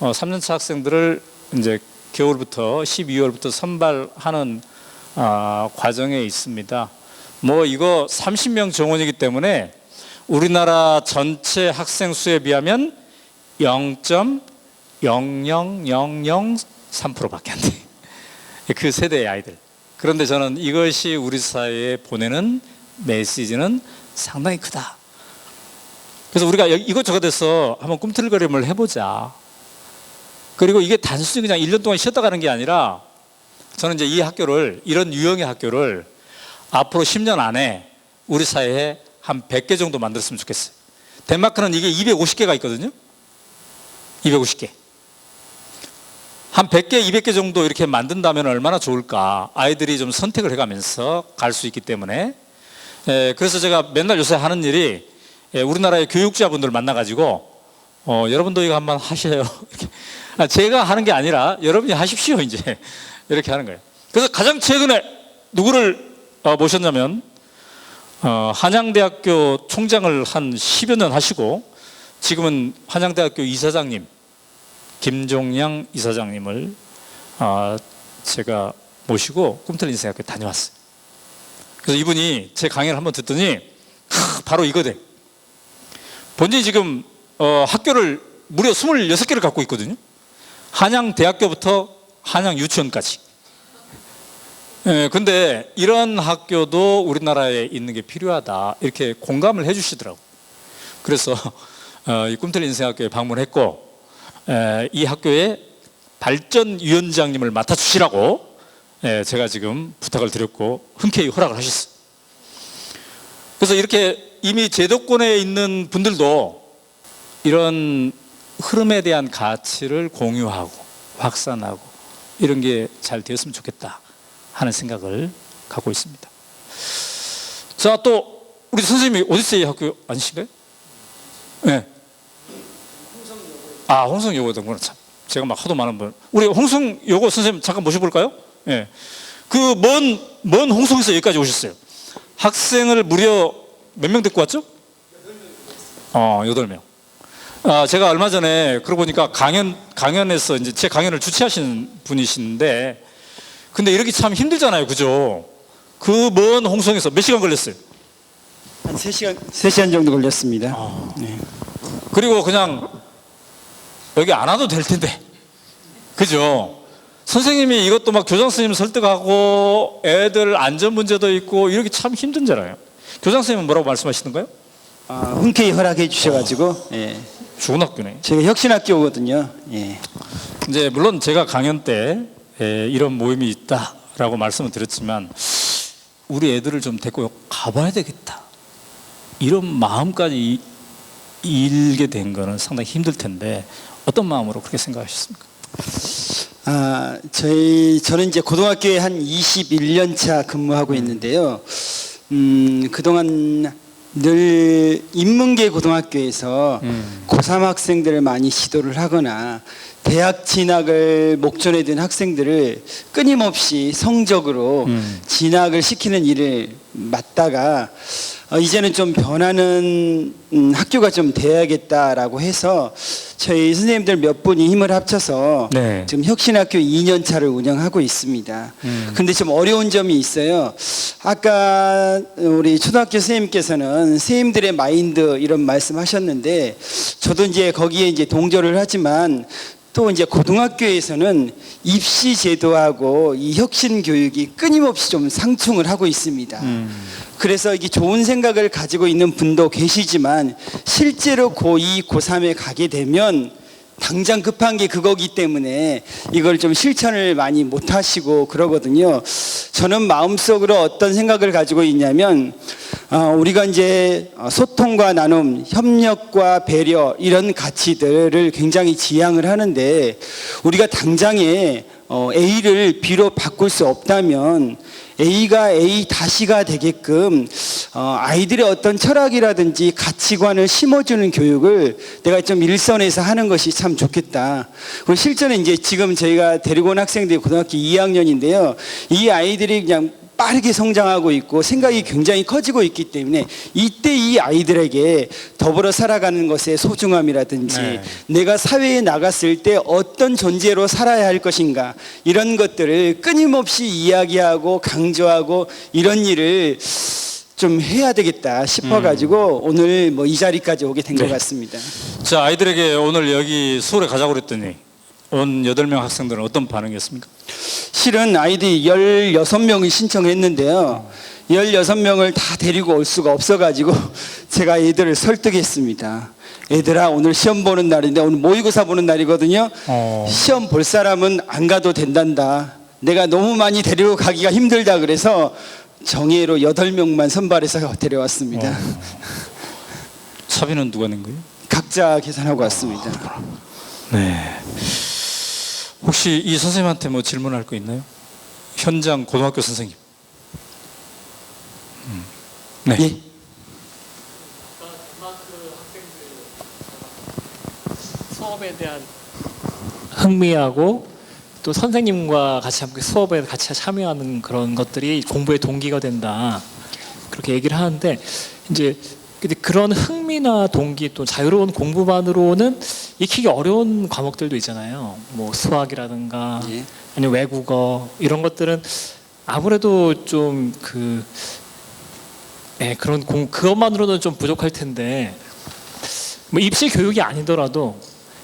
3년 차 학생들을 이제 겨울부터 12월부터 선발하는 과정에 있습니다. 뭐 이거 30명 정원이기 때문에 우리나라 전체 학생 수에 비하면 0.00003%밖에 안 돼. 그 세대의 아이들. 그런데 저는 이것이 우리 사회에 보내는 메시지는 상당히 크다. 그래서 우리가 이것저것에서 한번 꿈틀거림을 해보자. 그리고 이게 단순히 그냥 1년 동안 쉬었다 가는 게 아니라 저는 이제 이 학교를, 이런 유형의 학교를 앞으로 10년 안에 우리 사회에 한 100개 정도 만들었으면 좋겠어요. 덴마크는 이게 250개가 있거든요. 250개. 한 100개, 200개 정도 이렇게 만든다면 얼마나 좋을까. 아이들이 좀 선택을 해가면서 갈 수 있기 때문에. 그래서 제가 맨날 요새 하는 일이 우리나라의 교육자분들 만나가지고 여러분도 이거 한번 하셔요. 이렇게. 제가 하는 게 아니라 여러분이 하십시오. 이제 이렇게 하는 거예요. 그래서 가장 최근에 누구를 모셨냐면 한양대학교 총장을 한 10여 년 하시고 지금은 한양대학교 이사장님 김종양 이사장님을 제가 모시고 꿈틀린 인생학교에 다녀왔어요. 그래서 이분이 제 강연을 한번 듣더니 바로 이거대. 본인이 지금 학교를 무려 26개를 갖고 있거든요. 한양대학교부터 한양유치원까지. 근데 이런 학교도 우리나라에 있는 게 필요하다 이렇게 공감을 해주시더라고요. 그래서 이 꿈틀린 인생학교에 방문했고 이 학교의 발전위원장님을 맡아주시라고 제가 지금 부탁을 드렸고 흔쾌히 허락을 하셨어요. 그래서 이렇게 이미 제도권에 있는 분들도 이런 흐름에 대한 가치를 공유하고 확산하고 이런 게 잘 되었으면 좋겠다 하는 생각을 갖고 있습니다. 자, 또 우리 선생님이 어디서의 학교 아니신가요? 네. 홍성여고였구나. 참, 제가 막 하도 많은 분. 우리 홍성여고 선생님 잠깐 모셔볼까요? 예. 그 먼 홍성에서 여기까지 오셨어요. 학생을 무려 몇 명 데리고 왔죠? 8명. 제가 얼마 전에 그러고 보니까 강연에서 이제 제 강연을 주최하시는 분이신데, 근데 이렇게 참 힘들잖아요, 그죠? 그 먼 홍성에서 몇 시간 걸렸어요? 한 3시간 정도 걸렸습니다. 네. 그리고 그냥 여기 안 와도 될 텐데, 그죠? 선생님이 이것도 막 교장 선생님 설득하고 애들 안전 문제도 있고 이렇게 참 힘든잖아요. 교장 선생님은 뭐라고 말씀하시던가요? 흔쾌히 허락해 주셔가지고 예. 좋은 학교네. 제가 혁신학교거든요. 예. 이제 물론 제가 강연 때 이런 모임이 있다라고 말씀을 드렸지만 우리 애들을 좀 데리고 가봐야 되겠다 이런 마음까지 일게 된 거는 상당히 힘들 텐데 어떤 마음으로 그렇게 생각하셨습니까? 저는 이제 고등학교에 한 21년 차 근무하고 있는데요. 그동안 늘 인문계 고등학교에서 고3 학생들을 많이 지도를 하거나 대학 진학을 목전에 둔 학생들을 끊임없이 성적으로 진학을 시키는 일을 맡다가 이제는 좀 변하는 학교가 좀 돼야겠다라고 해서 저희 선생님들 몇 분이 힘을 합쳐서 네. 지금 혁신학교 2년 차를 운영하고 있습니다. 근데 좀 어려운 점이 있어요. 아까 우리 초등학교 선생님께서는 선생님들의 마인드 이런 말씀하셨는데 저도 이제 거기에 이제 동조를 하지만 또 이제 고등학교에서는 입시 제도하고 이 혁신 교육이 끊임없이 좀 상충을 하고 있습니다. 그래서 이게 좋은 생각을 가지고 있는 분도 계시지만 실제로 고2, 고3에 가게 되면 당장 급한 게 그거기 때문에 이걸 좀 실천을 많이 못 하시고 그러거든요. 저는 마음속으로 어떤 생각을 가지고 있냐면 우리가 이제 소통과 나눔, 협력과 배려 이런 가치들을 굉장히 지향을 하는데 우리가 당장에 A를 B로 바꿀 수 없다면 A가 A 다시가 되게끔 아이들의 어떤 철학이라든지 가치관을 심어주는 교육을 내가 좀 일선에서 하는 것이 참 좋겠다. 그리고 실제로 이제 지금 저희가 데리고 온 학생들이 고등학교 2학년인데요. 이 아이들이 그냥 빠르게 성장하고 있고 생각이 굉장히 커지고 있기 때문에 이때 이 아이들에게 더불어 살아가는 것의 소중함이라든지 내가 사회에 나갔을 때 어떤 존재로 살아야 할 것인가 이런 것들을 끊임없이 이야기하고 강조하고 이런 일을 좀 해야 되겠다 싶어가지고 오늘 뭐 이 자리까지 오게 된 것 같습니다. 자, 아이들에게 오늘 여기 서울에 가자고 그랬더니 온 8명 학생들은 어떤 반응이었습니까? 실은 아이들이 16명을 신청했는데요. 16명을 다 데리고 올 수가 없어가지고 제가 애들을 설득했습니다. 얘들아, 오늘 시험 보는 날인데 오늘 모의고사 보는 날이거든요. 시험 볼 사람은 안 가도 된단다. 내가 너무 많이 데리고 가기가 힘들다 그래서 정예로 8명만 선발해서 데려왔습니다. 사비는 누가 낸 거예요? 각자 계산하고 왔습니다. 네. 혹시 이 선생님한테 뭐 질문할 거 있나요? 현장 고등학교 선생님. 네. 예. 수업에 대한 흥미하고 또 선생님과 같이 함께 수업에 같이 참여하는 그런 것들이 공부의 동기가 된다. 그렇게 얘기를 하는데 이제 근데 그런 흥미나 동기 또 자유로운 공부만으로는 익히기 어려운 과목들도 있잖아요. 뭐 수학이라든가 예. 아니면 외국어 이런 것들은 아무래도 좀 그런 그것만으로는 좀 부족할 텐데 뭐 입시 교육이 아니더라도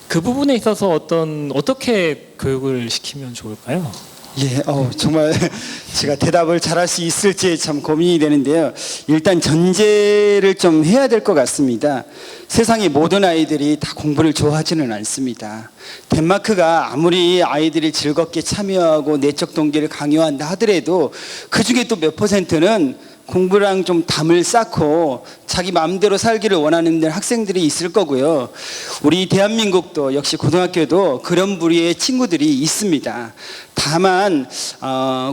그 부분에 있어서 어떻게 교육을 시키면 좋을까요? 예, 정말 제가 대답을 잘할 수 있을지 참 고민이 되는데요. 일단 전제를 좀 해야 될 것 같습니다. 세상의 모든 아이들이 다 공부를 좋아하지는 않습니다. 덴마크가 아무리 아이들이 즐겁게 참여하고 내적 동기를 강요한다 하더라도 그 중에 또 몇 퍼센트는 공부랑 좀 담을 쌓고 자기 마음대로 살기를 원하는 학생들이 있을 거고요. 우리 대한민국도 역시 고등학교도 그런 부류의 친구들이 있습니다. 다만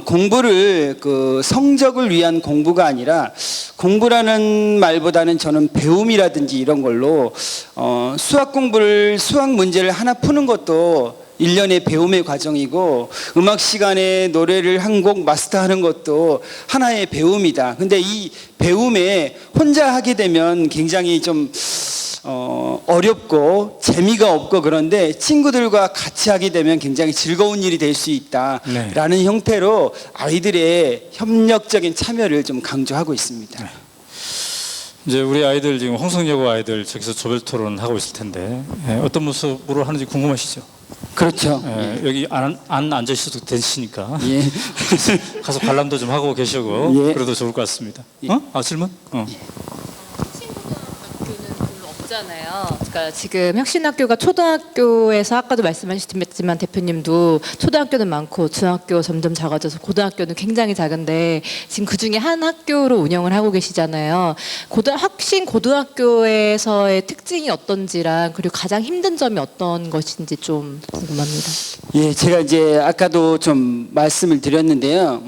공부를 그 성적을 위한 공부가 아니라 공부라는 말보다는 저는 배움이라든지 이런 걸로 수학 문제를 하나 푸는 것도 일련의 배움의 과정이고 음악 시간에 노래를 한 곡 마스터하는 것도 하나의 배움이다. 근데 이 배움에 혼자 하게 되면 굉장히 좀 어렵고 재미가 없고 그런데 친구들과 같이 하게 되면 굉장히 즐거운 일이 될 수 있다라는 네. 형태로 아이들의 협력적인 참여를 좀 강조하고 있습니다. 이제 우리 아이들 지금 홍성여고 아이들 저기서 조별 토론 하고 있을 텐데 어떤 모습으로 하는지 궁금하시죠? 그렇죠. 여기 안 앉아 있어도 되시니까 예. 가서 관람도 좀 하고 계시고 예. 그래도 좋을 것 같습니다. 질문? 별로 없잖아요. 그러니까 지금 혁신학교가 초등학교에서 아까도 말씀하셨지만 대표님도 초등학교는 많고 중학교 점점 작아져서 고등학교는 굉장히 작은데 지금 그 중에 한 학교로 운영을 하고 계시잖아요. 혁신 고등학교에서의 특징이 어떤지랑 그리고 가장 힘든 점이 어떤 것인지 좀 궁금합니다. 예, 제가 이제 아까도 좀 말씀을 드렸는데요.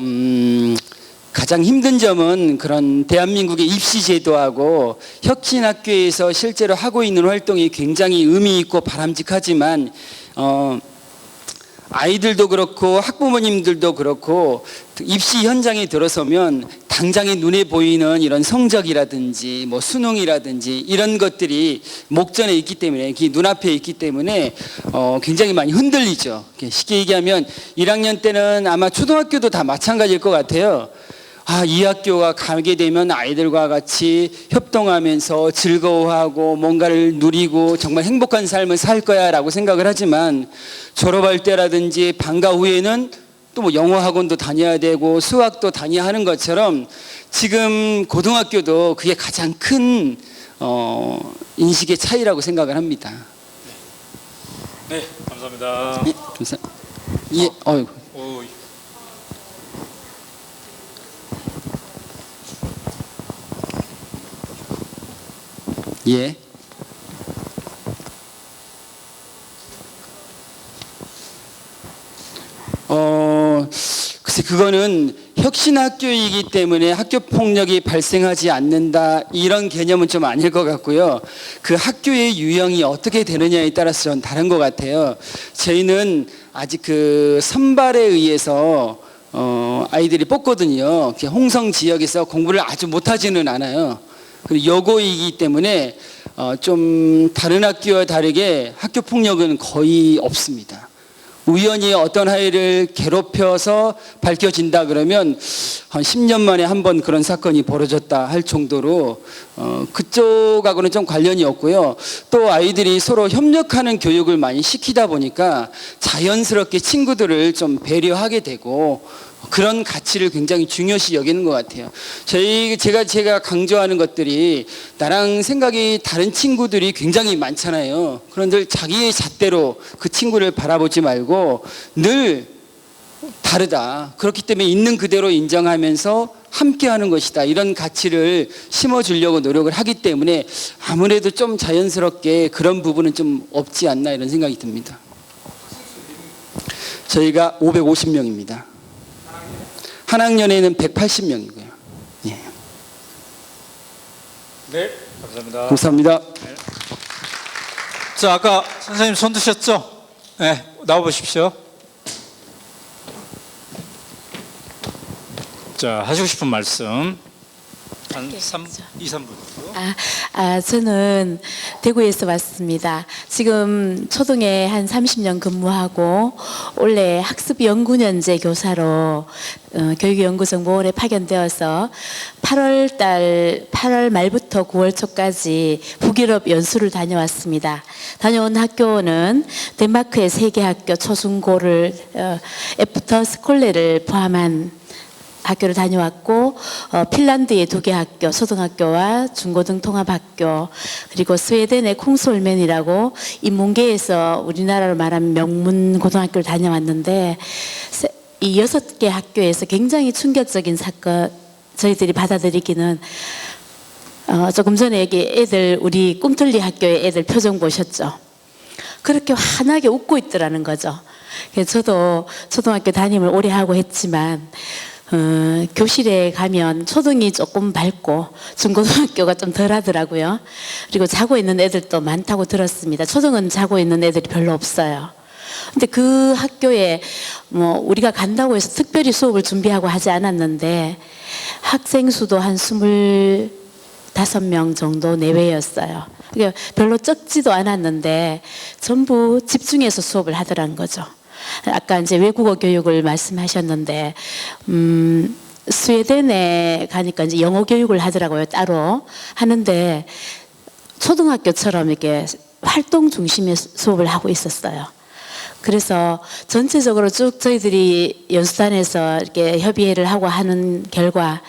가장 힘든 점은 그런 대한민국의 입시 제도하고 혁신학교에서 실제로 하고 있는 활동이 굉장히 의미 있고 바람직하지만 아이들도 그렇고 학부모님들도 그렇고 입시 현장에 들어서면 당장에 눈에 보이는 이런 성적이라든지 뭐 수능이라든지 이런 것들이 목전에 있기 때문에 눈앞에 있기 때문에 굉장히 많이 흔들리죠. 쉽게 얘기하면 1학년 때는 아마 초등학교도 다 마찬가지일 것 같아요. 이 학교가 가게 되면 아이들과 같이 협동하면서 즐거워하고 뭔가를 누리고 정말 행복한 삶을 살 거야 라고 생각을 하지만 졸업할 때라든지 방과 후에는 또 뭐 영어 학원도 다녀야 되고 수학도 다녀야 하는 것처럼 지금 고등학교도 그게 가장 큰 인식의 차이라고 생각을 합니다. 네, 감사합니다. 예, 감사합니다. 예, 어이구. 예. 글쎄 그거는 혁신학교이기 때문에 학교 폭력이 발생하지 않는다 이런 개념은 좀 아닐 것 같고요. 그 학교의 유형이 어떻게 되느냐에 따라서 좀 다른 것 같아요. 저희는 아직 그 선발에 의해서 아이들이 뽑거든요. 홍성 지역에서 공부를 아주 못하지는 않아요. 그리고 여고이기 때문에 좀 다른 학교와 다르게 학교 폭력은 거의 없습니다. 우연히 어떤 아이를 괴롭혀서 밝혀진다 그러면 한 10년 만에 한 번 그런 사건이 벌어졌다 할 정도로 그쪽하고는 좀 관련이 없고요. 또 아이들이 서로 협력하는 교육을 많이 시키다 보니까 자연스럽게 친구들을 좀 배려하게 되고 그런 가치를 굉장히 중요시 여기는 것 같아요. 제가 강조하는 것들이 나랑 생각이 다른 친구들이 굉장히 많잖아요. 그런데 자기의 잣대로 그 친구를 바라보지 말고 늘 다르다. 그렇기 때문에 있는 그대로 인정하면서 함께하는 것이다. 이런 가치를 심어주려고 노력을 하기 때문에 아무래도 좀 자연스럽게 그런 부분은 좀 없지 않나 이런 생각이 듭니다. 저희가 550명입니다. 한 학년에는 180명이고요. 예. 네, 감사합니다. 감사합니다. 자, 아까 선생님 손 드셨죠? 네, 나와 보십시오. 자, 하시고 싶은 말씀 한 2, 3분. 저는 대구에서 왔습니다. 지금 초등에 한 30년 근무하고 원래 학습연구년제 교사로 교육연구정보원에 파견되어서 8월 말부터 9월 초까지 북유럽 연수를 다녀왔습니다. 다녀온 학교는 덴마크의 3개 학교 초중고를 애프터 스콜레를 포함한 학교를 다녀왔고 핀란드의 2개 학교, 초등학교와 중고등 통합학교, 그리고 스웨덴의 콩솔맨이라고 인문계에서 우리나라로 말하면 명문 고등학교를 다녀왔는데 이 6개 학교에서 굉장히 충격적인 사건 저희들이 받아들이기는 조금 전에 여기 애들 우리 꿈틀리 학교의 애들 표정 보셨죠? 그렇게 환하게 웃고 있더라는 거죠. 그래서 저도 초등학교 담임을 오래 하고 했지만 교실에 가면 초등이 조금 밝고 중고등학교가 좀 덜 하더라고요. 그리고 자고 있는 애들도 많다고 들었습니다. 초등은 자고 있는 애들이 별로 없어요. 근데 그 학교에 뭐 우리가 간다고 해서 특별히 수업을 준비하고 하지 않았는데 학생 수도 한 25명 정도 내외였어요. 그러니까 별로 적지도 않았는데 전부 집중해서 수업을 하더란 거죠. 아까 이제 외국어 교육을 말씀하셨는데 스웨덴에 가니까 이제 영어 교육을 하더라고요. 따로 하는데 초등학교처럼 이렇게 활동 중심의 수업을 하고 있었어요. 그래서 전체적으로 쭉 저희들이 연수단에서 이렇게 협의회를 하고 하는 결과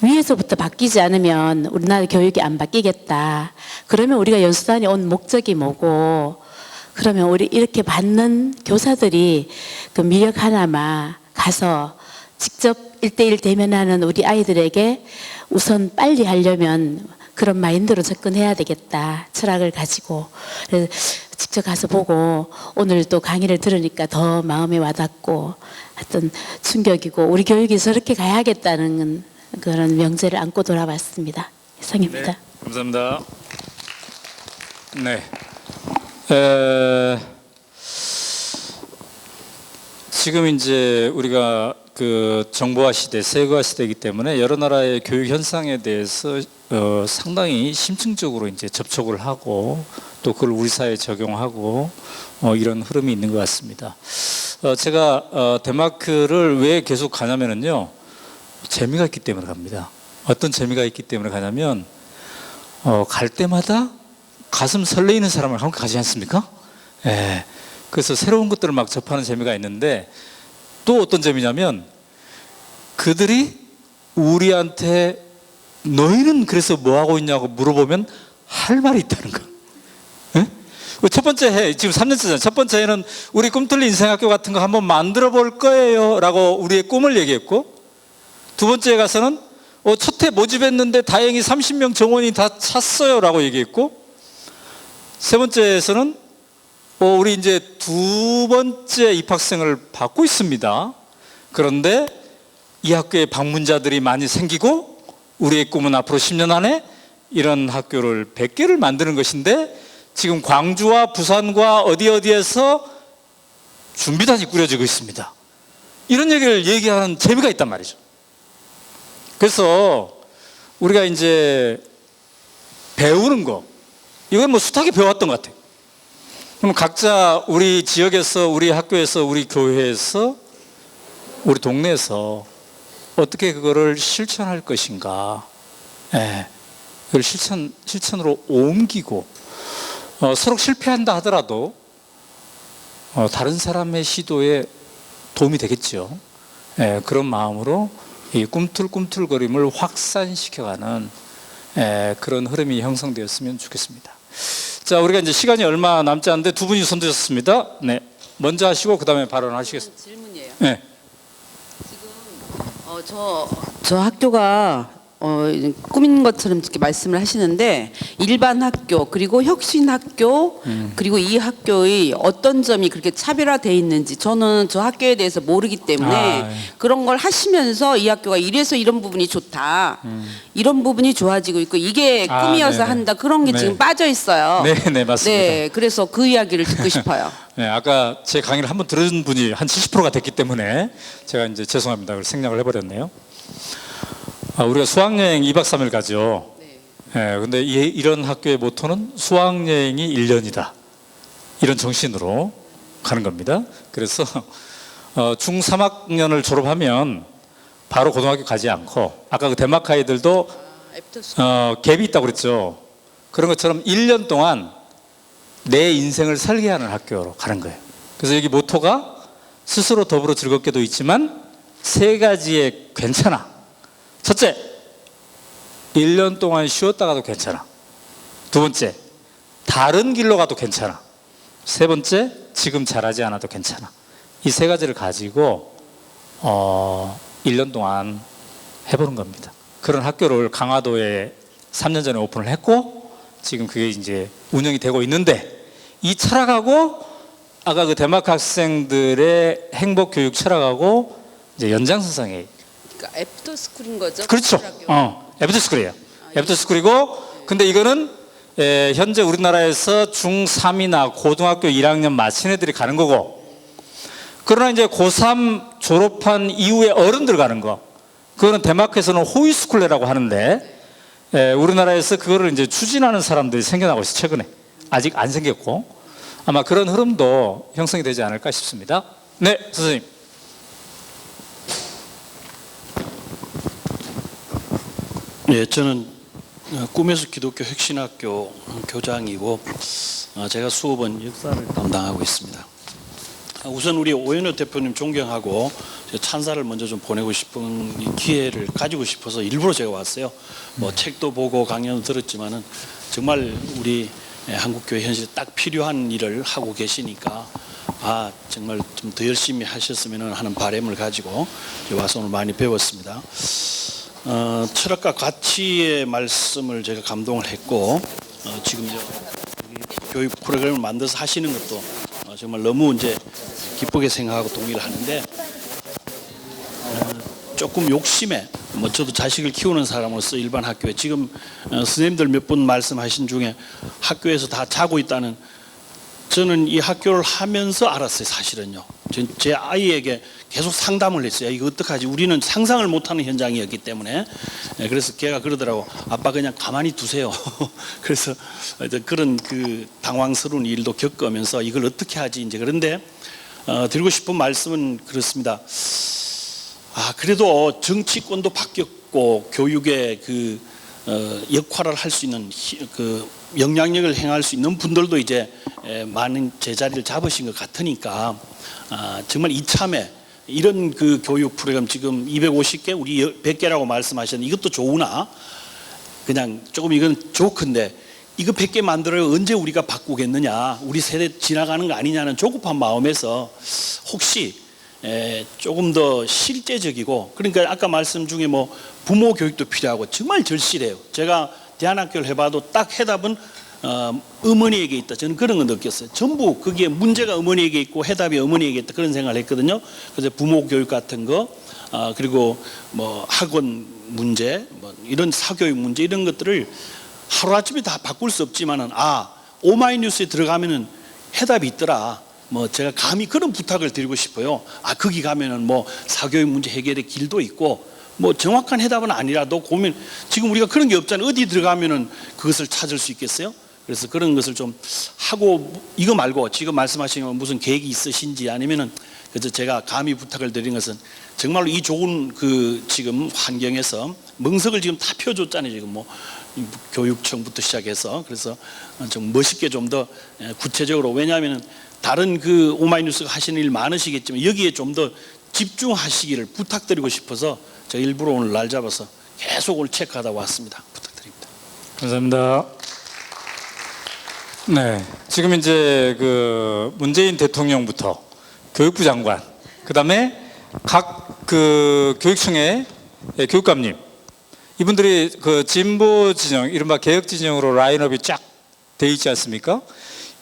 위에서부터 바뀌지 않으면 우리나라 교육이 안 바뀌겠다. 그러면 우리가 연수단에 온 목적이 뭐고, 그러면 우리 이렇게 받는 교사들이 그 미력 하나마 가서 직접 1대1 대면하는 우리 아이들에게 우선 빨리 하려면 그런 마인드로 접근해야 되겠다. 철학을 가지고. 그래서 직접 가서 보고 오늘 또 강의를 들으니까 더 마음에 와닿고 하여튼 충격이고 우리 교육이 저렇게 가야겠다는 그런 명제를 안고 돌아왔습니다. 이상입니다. 네, 감사합니다. 네. 지금 이제 우리가 그 정보화 시대, 세계화 시대이기 때문에 여러 나라의 교육 현상에 대해서 상당히 심층적으로 이제 접촉을 하고 또 그걸 우리 사회에 적용하고 이런 흐름이 있는 것 같습니다. 제가 덴마크를 왜 계속 가냐면요, 재미가 있기 때문에 갑니다. 어떤 재미가 있기 때문에 가냐면 갈 때마다 가슴 설레이는 사람을 함께 가지 않습니까? 예. 그래서 새로운 것들을 막 접하는 재미가 있는데 또 어떤 재미냐면 그들이 우리한테 너희는 그래서 뭐 하고 있냐고 물어보면 할 말이 있다는 거. 예? 첫 번째 해, 지금 3년째잖아요. 첫 번째 해는 우리 꿈틀리 인생학교 같은 거 한번 만들어 볼 거예요 라고 우리의 꿈을 얘기했고, 두 번째에 가서는 첫 해 모집했는데 다행히 30명 정원이 다 찼어요 라고 얘기했고, 세 번째에서는 우리 이제 두 번째 입학생을 받고 있습니다. 그런데 이 학교에 방문자들이 많이 생기고 우리의 꿈은 앞으로 10년 안에 이런 학교를 100개를 만드는 것인데 지금 광주와 부산과 어디에서 준비단이 꾸려지고 있습니다. 이런 얘기를 얘기하는 재미가 있단 말이죠. 그래서 우리가 이제 배우는 거, 이건 뭐 숱하게 배워왔던 것 같아요. 그럼 각자 우리 지역에서, 우리 학교에서, 우리 교회에서, 우리 동네에서 어떻게 그거를 실천할 것인가. 예, 그걸 실천으로 옮기고 서로 실패한다 하더라도 다른 사람의 시도에 도움이 되겠죠. 예, 그런 마음으로 이 꿈틀꿈틀거림을 확산시켜가는 그런 흐름이 형성되었으면 좋겠습니다. 자, 우리가 이제 시간이 얼마 남지 않는데 두 분이 손 드셨습니다. 네, 먼저 하시고 그 다음에 발언하시겠습니다. 질문이에요. 네. 지금 저 학교가 꾸민 것처럼 이렇게 말씀을 하시는데 일반 학교 그리고 혁신 학교 그리고 이 학교의 어떤 점이 그렇게 차별화돼 있는지 저는 저 학교에 대해서 모르기 때문에 그런 걸 하시면서 이 학교가 이래서 이런 부분이 좋다 이런 부분이 좋아지고 있고 이게 꿈이어서 네네. 한다 그런 게 네. 지금 빠져 있어요. 네, 맞습니다. 네, 그래서 그 이야기를 듣고 싶어요. 네, 아까 제 강의를 한번 들은 분이 한 70%가 됐기 때문에 제가 이제 죄송합니다. 그걸 생략을 해버렸네요. 우리가 수학여행 2박 3일 가죠. 네. 근데 이런 학교의 모토는 수학여행이 1년이다. 이런 정신으로 가는 겁니다. 그래서 중 3학년을 졸업하면 바로 고등학교 가지 않고 아까 그 덴마크 아이들도 갭이 있다고 그랬죠. 그런 것처럼 1년 동안 내 인생을 설계하는 학교로 가는 거예요. 그래서 여기 모토가 스스로 더불어 즐겁게도 있지만 세 가지의 괜찮아. 첫째, 1년 동안 쉬었다가도 괜찮아. 두 번째, 다른 길로 가도 괜찮아. 세 번째, 지금 잘하지 않아도 괜찮아. 이 세 가지를 가지고 1년 동안 해보는 겁니다. 그런 학교를 강화도에 3년 전에 오픈을 했고 지금 그게 이제 운영이 되고 있는데 이 철학하고 아까 그 덴마크 학생들의 행복 교육 철학하고 이제 연장선상에 그러니까 애프터스쿨인 거죠? 그렇죠. 애프터스쿨이에요. 애프터스쿨이고 근데 이거는 현재 우리나라에서 중3이나 고등학교 1학년 마친 애들이 가는 거고 그러나 이제 고3 졸업한 이후에 어른들 가는 거 그거는 덴마크에서는 호이스쿨레라고 하는데 우리나라에서 그거를 이제 추진하는 사람들이 생겨나고 있어요. 최근에 아직 안 생겼고 아마 그런 흐름도 형성이 되지 않을까 싶습니다. 네, 선생님. 네, 저는 꿈에서 기독교 혁신학교 교장이고 제가 수업은 역사를 담당하고 있습니다. 우선 우리 오연호 대표님 존경하고 찬사를 먼저 좀 보내고 싶은 이 기회를 가지고 싶어서 일부러 제가 왔어요. 뭐 책도 보고 강연도 들었지만은 정말 우리 한국교회 현실에 딱 필요한 일을 하고 계시니까 정말 좀 더 열심히 하셨으면 하는 바람을 가지고 와서 오늘 많이 배웠습니다. 철학과 가치의 말씀을 제가 감동을 했고 지금 교육 프로그램을 만들어서 하시는 것도 정말 너무 이제 기쁘게 생각하고 동의를 하는데 조금 욕심에 저도 자식을 키우는 사람으로서 일반 학교에 지금 선생님들 몇 분 말씀하신 중에 학교에서 다 자고 있다는 저는 이 학교를 하면서 알았어요. 사실은요. 제 아이에게 계속 상담을 했어요. 이거 어떡하지? 우리는 상상을 못하는 현장이었기 때문에 그래서 걔가 그러더라고. 아빠 그냥 가만히 두세요. 그래서 그런 그 당황스러운 일도 겪으면서 이걸 어떻게 하지? 이제 그런데 드리고 싶은 말씀은 그렇습니다. 그래도 정치권도 바뀌었고 교육의 그 역할을 할 수 있는 그 영향력을 행할 수 있는 분들도 이제 많은 제자리를 잡으신 것 같으니까 정말 이참에 이런 그 교육 프로그램 지금 250개 우리 100개라고 말씀하셨는데 이것도 좋으나 그냥 조금 이건 좋건데 이거 100개 만들어요. 언제 우리가 바꾸겠느냐 우리 세대 지나가는 거 아니냐는 조급한 마음에서 혹시 조금 더 실제적이고 그러니까 아까 말씀 중에 뭐 부모 교육도 필요하고 정말 절실해요. 제가 대안학교를 해봐도 딱 해답은 어머니에게 있다. 저는 그런 거 느꼈어요. 전부 거기에 문제가 어머니에게 있고 해답이 어머니에게 있다. 그런 생각을 했거든요. 그래서 부모 교육 같은 거 그리고 뭐 학원 문제 뭐 이런 사교육 문제 이런 것들을 하루아침에 다 바꿀 수 없지만은 오마이뉴스에 들어가면은 해답이 있더라. 뭐 제가 감히 그런 부탁을 드리고 싶어요. 거기 가면은 뭐 사교육 문제 해결의 길도 있고 뭐 정확한 해답은 아니라도 고민 지금 우리가 그런 게 없잖아요. 어디 들어가면은 그것을 찾을 수 있겠어요? 그래서 그런 것을 좀 하고 이거 말고 지금 말씀하신 무슨 계획이 있으신지 아니면은 그래서 제가 감히 부탁을 드린 것은 정말로 이 좋은 그 지금 환경에서 멍석을 지금 다 펴줬잖아요. 지금 뭐 교육청부터 시작해서 그래서 좀 멋있게 좀 더 구체적으로 왜냐하면은 다른 그 오마이뉴스가 하시는 일 많으시겠지만 여기에 좀 더 집중하시기를 부탁드리고 싶어서 제가 일부러 오늘 날 잡아서 계속 오늘 체크하다 왔습니다. 부탁드립니다. 감사합니다. 네, 지금 이제 그 문재인 대통령부터 교육부 장관, 그다음에 각 그 교육청의 교육감님 이분들이 그 진보 진영, 이른바 개혁 진영으로 라인업이 쫙 돼 있지 않습니까?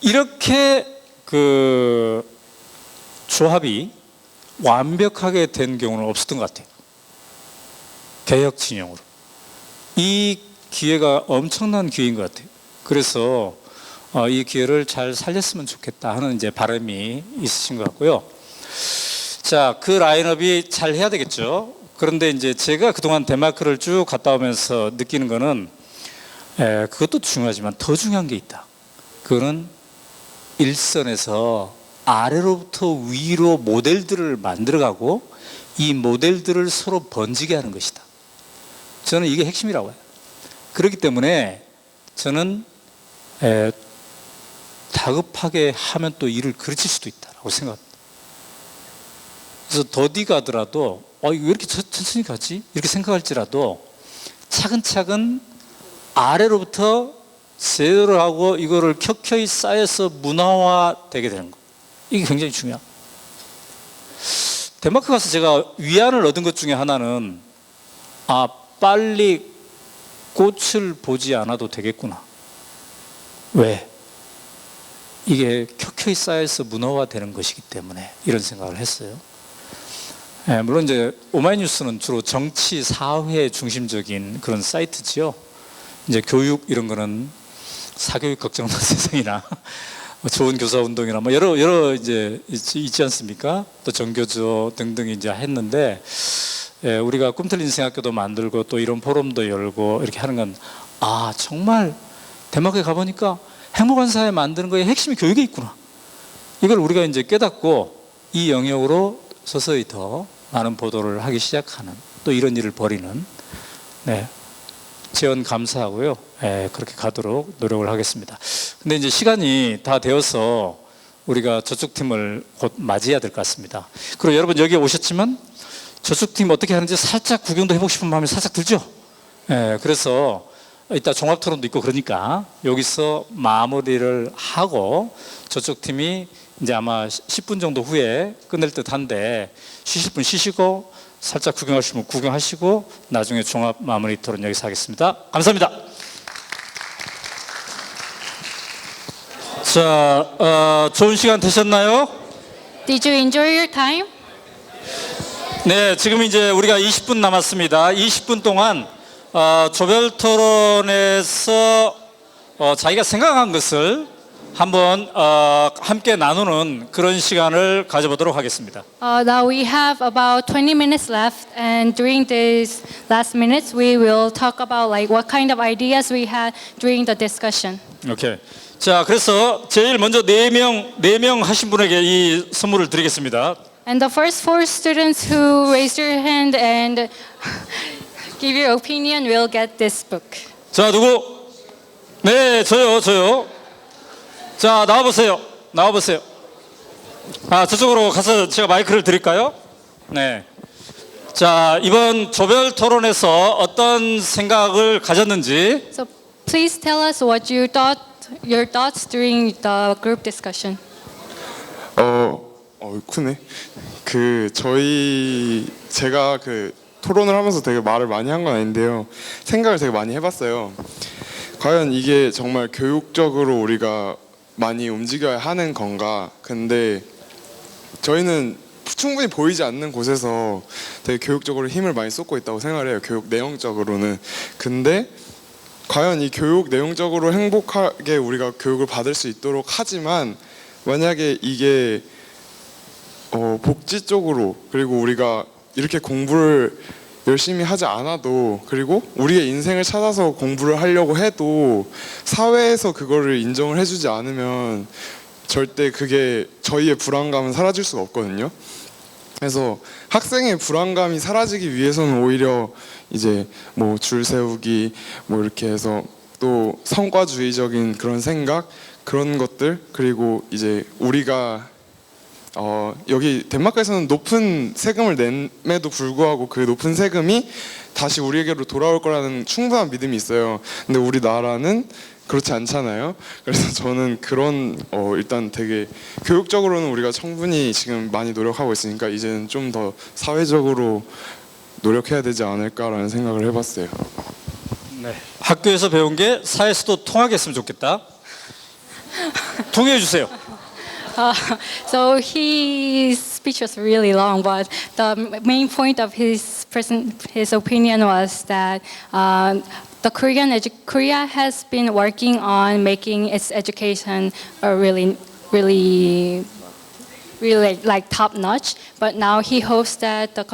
이렇게 그 조합이 완벽하게 된 경우는 없었던 것 같아요. 개혁 진영으로. 이 기회가 엄청난 기회인 것 같아요. 그래서 이 기회를 잘 살렸으면 좋겠다 하는 이제 바람이 있으신 것 같고요. 자, 그 라인업이 잘 해야 되겠죠. 그런데 이제 제가 그동안 덴마크를 쭉 갔다 오면서 느끼는 거는 그것도 중요하지만 더 중요한 게 있다. 그거는 일선에서 아래로부터 위로 모델들을 만들어가고 이 모델들을 서로 번지게 하는 것이다. 저는 이게 핵심이라고 해요. 그렇기 때문에 저는 다급하게 하면 또 일을 그르칠 수도 있다고 생각합니다. 그래서 더디 가더라도 이거 왜 이렇게 천천히 가지? 이렇게 생각할지라도 차근차근 아래로부터 제대로 하고 이거를 켜켜이 쌓여서 문화화되게 되는 거. 이게 굉장히 중요해요. 덴마크 가서 제가 위안을 얻은 것 중에 하나는 빨리 꽃을 보지 않아도 되겠구나. 왜? 이게 켜켜이 쌓여서 문화화되는 것이기 때문에 이런 생각을 했어요. 물론 이제 오마이뉴스는 주로 정치, 사회 중심적인 그런 사이트지요. 이제 교육 이런 거는 사교육 걱정하는 세상이나 좋은 교사 운동이나 뭐 여러 이제 있지 않습니까? 또 정교조 등등 이제 했는데 우리가 꿈틀린 인생학교도 만들고 또 이런 포럼도 열고 이렇게 하는 건 정말 덴마크에 가보니까 행복한 사회 만드는 거에 핵심이 교육에 있구나. 이걸 우리가 이제 깨닫고 이 영역으로 서서히 더 많은 보도를 하기 시작하는 또 이런 일을 벌이는 지원 감사하고요. 그렇게 가도록 노력을 하겠습니다. 근데 이제 시간이 다 되어서 우리가 저쪽 팀을 곧 맞이해야 될 것 같습니다. 그리고 여러분 여기 오셨지만 저쪽 팀 어떻게 하는지 살짝 구경도 해보고 싶은 마음이 살짝 들죠? 그래서 이따 종합 토론도 있고 그러니까 여기서 마무리를 하고 저쪽 팀이 이제 아마 10분 정도 후에 끝낼 듯 한데 쉬실 분 쉬시고 살짝 구경하시면 구경하시고 나중에 종합 마무리 토론 여기서 하겠습니다. 감사합니다. 자, 좋은 시간 되셨나요? Did you enjoy your time? 네, 지금 이제 우리가 20분 남았습니다. 20분 동안 조별 토론에서 자기가 생각한 것을 한번 함께 나누는 그런 시간을 가져보도록 하겠습니다. Now we have about 20 minutes left, and during these last minutes, we will talk about like what kind of ideas we had during the discussion. 오케이. 자, 그래서 제일 먼저 네 명 하신 분에게 이 선물을 드리겠습니다. And the first 4 students who raised your hand and give your opinion will get this book. 자, 누구? 네, 저요. 자, 나와보세요. 저쪽으로 가서 제가 마이크를 드릴까요? 네. 자, 이번 조별 토론에서 어떤 생각을 가졌는지. So please tell us what you thought, your thoughts during the group discussion. 크네. 제가 토론을 하면서 되게 말을 많이 한 건 아닌데요. 생각을 되게 많이 해봤어요. 과연 이게 정말 교육적으로 우리가 많이 움직여야 하는 건가? 근데 저희는 충분히 보이지 않는 곳에서 되게 교육적으로 힘을 많이 쏟고 있다고 생각을 해요. 교육 내용적으로는. 근데 과연 이 교육 내용적으로 행복하게 우리가 교육을 받을 수 있도록 하지만 만약에 이게 복지 쪽으로 그리고 우리가 이렇게 공부를 열심히 하지 않아도 그리고 우리의 인생을 찾아서 공부를 하려고 해도 사회에서 그거를 인정을 해주지 않으면 절대 그게 저희의 불안감은 사라질 수가 없거든요. 그래서 학생의 불안감이 사라지기 위해서는 오히려 이제 뭐 줄 세우기 뭐 이렇게 해서 또 성과주의적인 그런 생각 그런 것들 그리고 이제 우리가 여기 덴마크에서는 높은 세금을 냄에도 불구하고 그 높은 세금이 다시 우리에게로 돌아올 거라는 충분한 믿음이 있어요. 근데 우리나라는 그렇지 않잖아요. 그래서 저는 그런 일단 되게 교육적으로는 우리가 충분히 지금 많이 노력하고 있으니까 이제는 좀 더 사회적으로 노력해야 되지 않을까라는 생각을 해봤어요. 학교에서 배운 게 사회에서도 통하게 했으면 좋겠다. 통해 주세요. So his speech was really long, but the main point of his opinion was that Korea has been working on making its education really like top notch. But now he hopes that the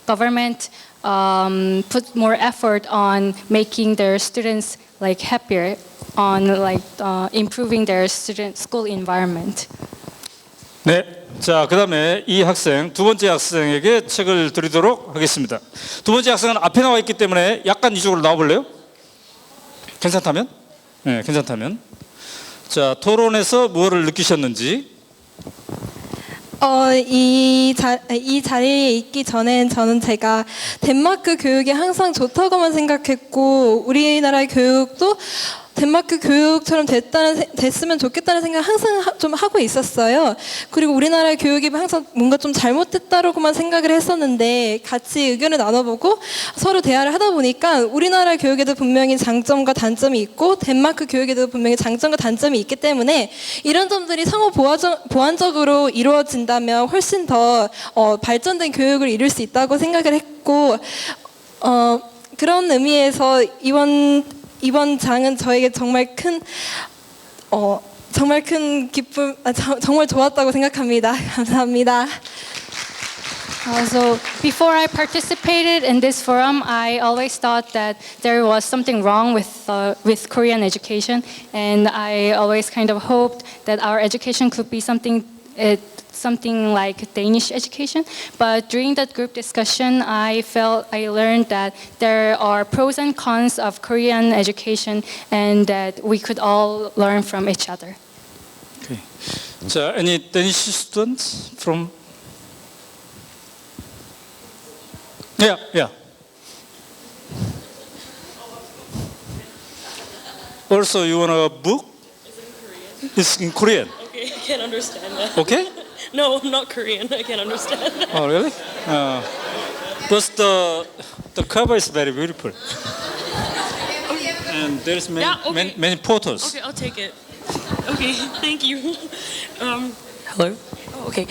government put more effort on making their students like happier, on like improving their school environment. 네. 자, 그다음에 이 학생, 두 번째 학생에게 책을 드리도록 하겠습니다. 두 번째 학생은 앞에 나와 있기 때문에 약간 이쪽으로 나와 볼래요? 괜찮다면? 네, 괜찮다면. 자, 토론에서 무엇을 느끼셨는지. 이 자리에 있기 전엔 저는 제가 덴마크 교육이 항상 좋다고만 생각했고 우리나라의 교육도 덴마크 교육처럼 됐으면 좋겠다는 생각 항상 좀 하고 있었어요. 그리고 우리나라의 교육이 항상 뭔가 좀 잘못됐다라고만 생각을 했었는데 같이 의견을 나눠보고 서로 대화를 하다 보니까 우리나라 교육에도 분명히 장점과 단점이 있고 덴마크 교육에도 분명히 장점과 단점이 있기 때문에 이런 점들이 상호 보완적으로 이루어진다면 훨씬 더 발전된 교육을 이룰 수 있다고 생각을 했고 그런 의미에서 이번 장은 저에게 정말 큰 기쁨, 정말 좋았다고 생각합니다. 감사합니다. So before I participated in this forum, I always thought that there was something wrong with Korean education, and I always kind of hoped that our education could be something like Danish education. But during that group discussion, I learned that there are pros and cons of Korean education, and that we could all learn from each other. Okay. 자, any Danish students from? Yeah. Also, you want a book? It's in Korean. Okay, I can't understand that. Okay? No, I'm not Korean. I can't understand that. Oh, really? But the cover is very beautiful. And there's many photos. Okay, I'll take it. Okay, thank you. Hello? Oh, okay.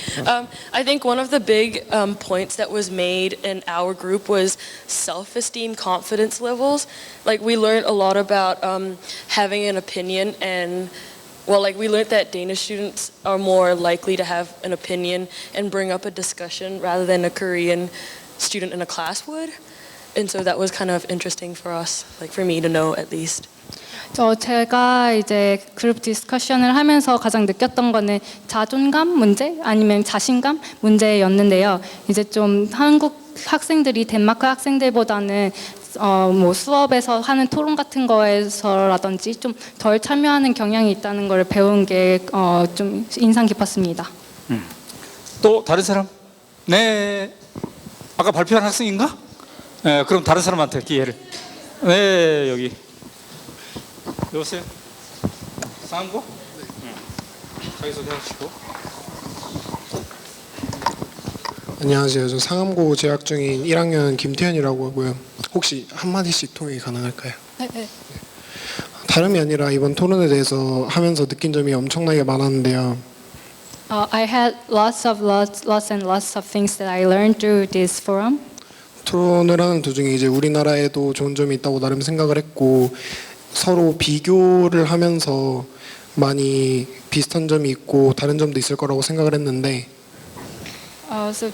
I think one of the big points that was made in our group was self-esteem, confidence levels. Like we learned a lot about having an opinion and we learned that Danish students are more likely to have an opinion and bring up a discussion rather than a Korean student in a class would. And so that was kind of interesting for us, like for me to know at least. 제가 이제 그룹 디스커션을 하면서 가장 느꼈던 거는 자존감 문제 아니면 자신감 문제였는데요. 이제 좀 한국 학생들이 덴마크 학생들보다는 수업에서 하는 토론 같은 거에서라든지 좀 덜 참여하는 경향이 있다는 걸 배운 게 좀 인상 깊었습니다. 또 다른 사람? 네. 아까 발표한 학생인가? 네, 그럼 다른 사람한테 기회를. 네, 여기. 여보세요? 상암고? 네. 자기소개하시고. 안녕하세요. 저 상암고 재학 중인 1학년 김태현이라고 하고요. 혹시 한마디씩 통역이 가능할까요? 네. 다름이 아니라 이번 토론에 대해서 하면서 느낀 점이 엄청나게 많았는데요. I had lots and lots of things that I learned through this forum. 토론을 하는 도중에 이제 우리나라에도 좋은 점이 있다고 나름 생각을 했고 서로 비교를 하면서 많이 비슷한 점이 있고 다른 점도 있을 거라고 생각을 했는데 So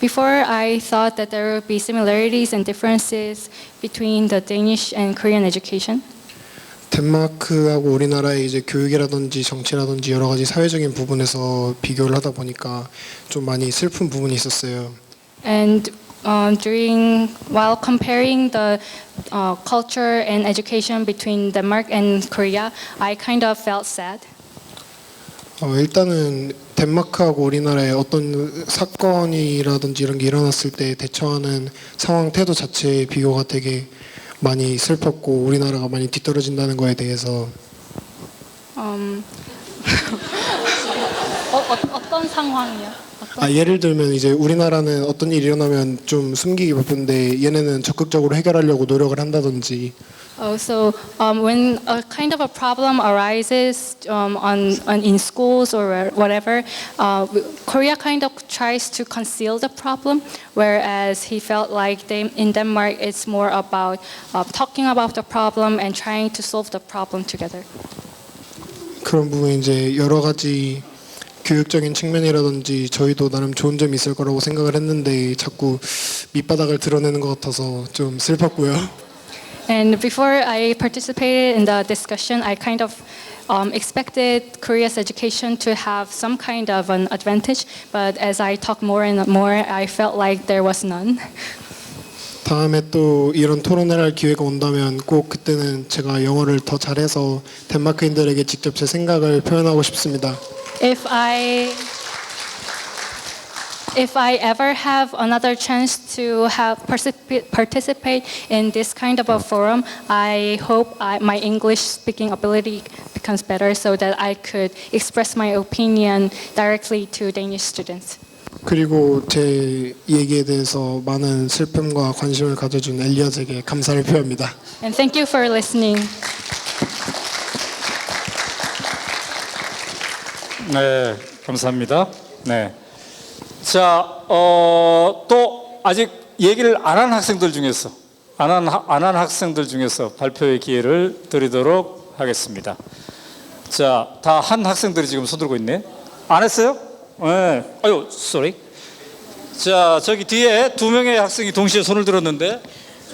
before I thought that there would be similarities and differences between the Danish and Korean education. 덴마크하고 우리나라의 이제 교육이라든지 정치라든지 여러 가지 사회적인 부분에서 비교를 하다 보니까 좀 많이 슬픈 부분이 있었어요. And while comparing the culture and education between Denmark and Korea, I kind of felt sad. 일단은 덴마크하고 우리나라의 어떤 사건이라든지 이런 게 일어났을 때 대처하는 상황 태도 자체의 비교가 되게 많이 슬펐고 우리나라가 많이 뒤떨어진다는 거에 대해서 어떤 상황이요? 예를 들면 이제 우리나라는 어떤 일이 일어나면 좀 숨기기 바쁜데 얘네는 적극적으로 해결하려고 노력을 한다든지. So when a kind of a problem arises in schools or whatever, Korea kind of tries to conceal the problem, whereas he felt like in Denmark it's more about talking about the problem and trying to solve the problem together. 그런 부분에 이제 여러 가지 교육적인 측면이라든지 저희도 나름 좋은 점이 있을 거라고 생각을 했는데 자꾸 밑바닥을 드러내는 것 같아서 좀 슬펐고요. And before I participated in the discussion, I kind of expected Korea's education to have some kind of an advantage, but as I talked more and more, I felt like there was none. 다음에 또 이런 토론을 할 기회가 온다면 꼭 그때는 제가 영어를 더 잘해서 덴마크인들에게 직접 제 생각을 표현하고 싶습니다. If I ever have another chance to participate in this kind of a forum, I hope my English speaking ability becomes better so that I could express my opinion directly to Danish students. 그리고 제 얘기에 대해서 많은 슬픔과 관심을 가져준 엘리엇에게 감사를 표합니다. And thank you for listening. 네, 감사합니다. 네. 자, 또 아직 얘기를 안 한 학생들 중에서 안 한 학생들 중에서 발표의 기회를 드리도록 하겠습니다. 자, 다 한 학생들이 지금 손 들고 있네. 안 했어요? 네. 아유, sorry. 자, 저기 뒤에 두 명의 학생이 동시에 손을 들었는데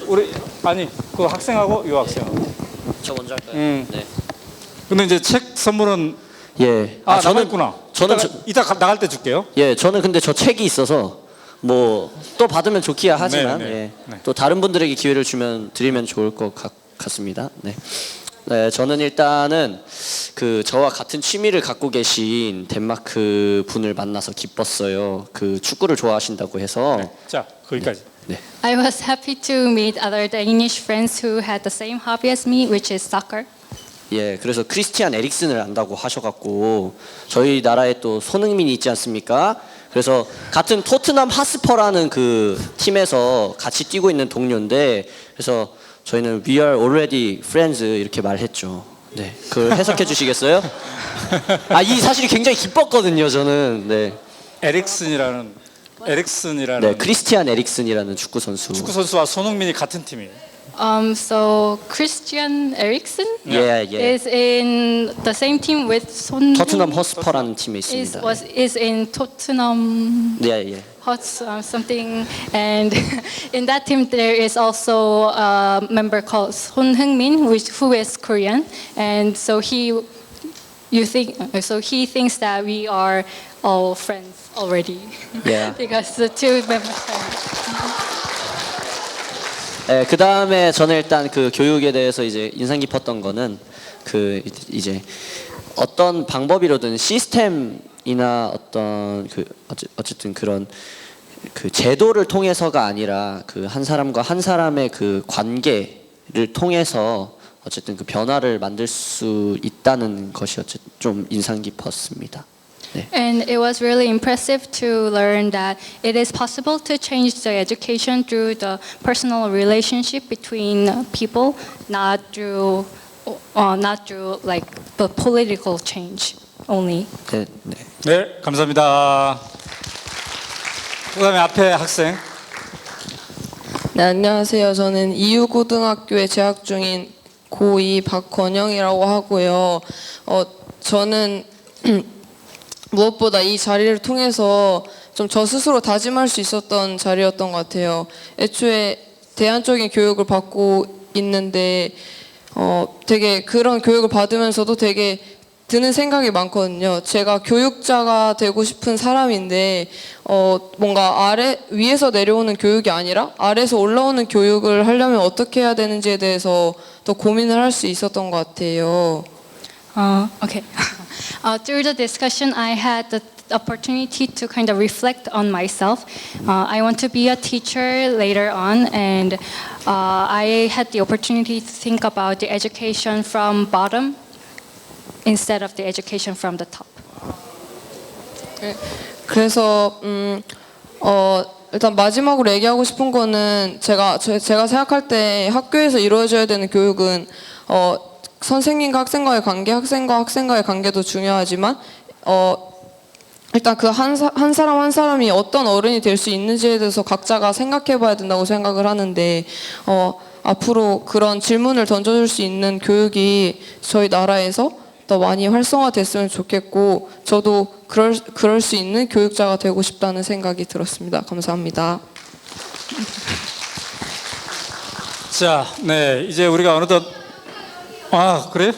우리 아니 그 학생하고 이 학생하고. 저 먼저 할까요? 네. 근데 이제 책 선물은 예. 저는 이따 나갈 때 줄게요. 예, 저는 근데 저 책이 있어서 뭐 또 받으면 좋기야 하지만 또 다른 분들에게 기회를 드리면 좋을 것 같습니다. 네. 네, 저는 일단은 그 저와 같은 취미를 갖고 계신 덴마크 분을 만나서 기뻤어요. 그 축구를 좋아하신다고 해서. 자, 거기까지. 네. I was happy to meet other Danish friends who had the same hobby as me, which is soccer. 예, 그래서 크리스티안 에릭슨을 안다고 하셔갖고 저희 나라에 또 손흥민이 있지 않습니까? 그래서 같은 토트넘 하스퍼라는 그 팀에서 같이 뛰고 있는 동료인데 그래서 저희는 We are already friends 이렇게 말했죠. 네, 그걸 해석해 주시겠어요? 이 사실이 굉장히 기뻤거든요, 저는. 네. 에릭슨이라는 네, 크리스티안 에릭슨이라는 축구 선수와 손흥민이 같은 팀이에요. So Christian Eriksen yeah. is in the same team with Son. 토트넘 허스퍼라는 팀에 있습니다. Is in Tottenham. 예. Something, and in that team there is also a member called Son Heung-min, who is Korean, and so he thinks that we are all friends already. Yeah. Because the two members are. 네, 그 다음에 저는 일단 그 교육에 대해서 이제 인상 깊었던 거는 그 이제 어떤 방법이로든 시스템이나 어떤 그 어쨌든 그런 그 제도를 통해서가 아니라 그 한 사람과 한 사람의 그 관계를 통해서 어쨌든 그 변화를 만들 수 있다는 것이 어쨌든 좀 인상 깊었습니다. 네. And it was really impressive to learn that it is possible to change the education through the personal relationship between people, not through like the political change only. 네, 감사합니다. 그다음에 앞에 학생. 네, 안녕하세요. 저는 이유고등학교에 재학 중인 고2 박건영이라고 하고요. 저는 무엇보다 이 자리를 통해서 좀 저 스스로 다짐할 수 있었던 자리였던 것 같아요. 애초에 대안적인 교육을 받고 있는데 되게 그런 교육을 받으면서도 되게 드는 생각이 많거든요. 제가 교육자가 되고 싶은 사람인데 뭔가 위에서 내려오는 교육이 아니라 아래에서 올라오는 교육을 하려면 어떻게 해야 되는지에 대해서 더 고민을 할 수 있었던 것 같아요. Okay. Through the discussion, I had the opportunity to kind of reflect on myself. I want to be a teacher later on, and I had the opportunity to think about the education from bottom instead of the education from the top. 그래서 일단 마지막으로 얘기하고 싶은 거는 제가 생각할 때 학교에서 이루어져야 되는 교육은 선생님과 학생과의 관계, 학생과 학생과의 관계도 중요하지만 일단 그 한 사람 한 사람이 어떤 어른이 될 수 있는지에 대해서 각자가 생각해봐야 된다고 생각을 하는데 앞으로 그런 질문을 던져줄 수 있는 교육이 저희 나라에서 더 많이 활성화됐으면 좋겠고 저도 그럴 수 있는 교육자가 되고 싶다는 생각이 들었습니다. 감사합니다. 자, 네, 이제 우리가 어느덧 그래?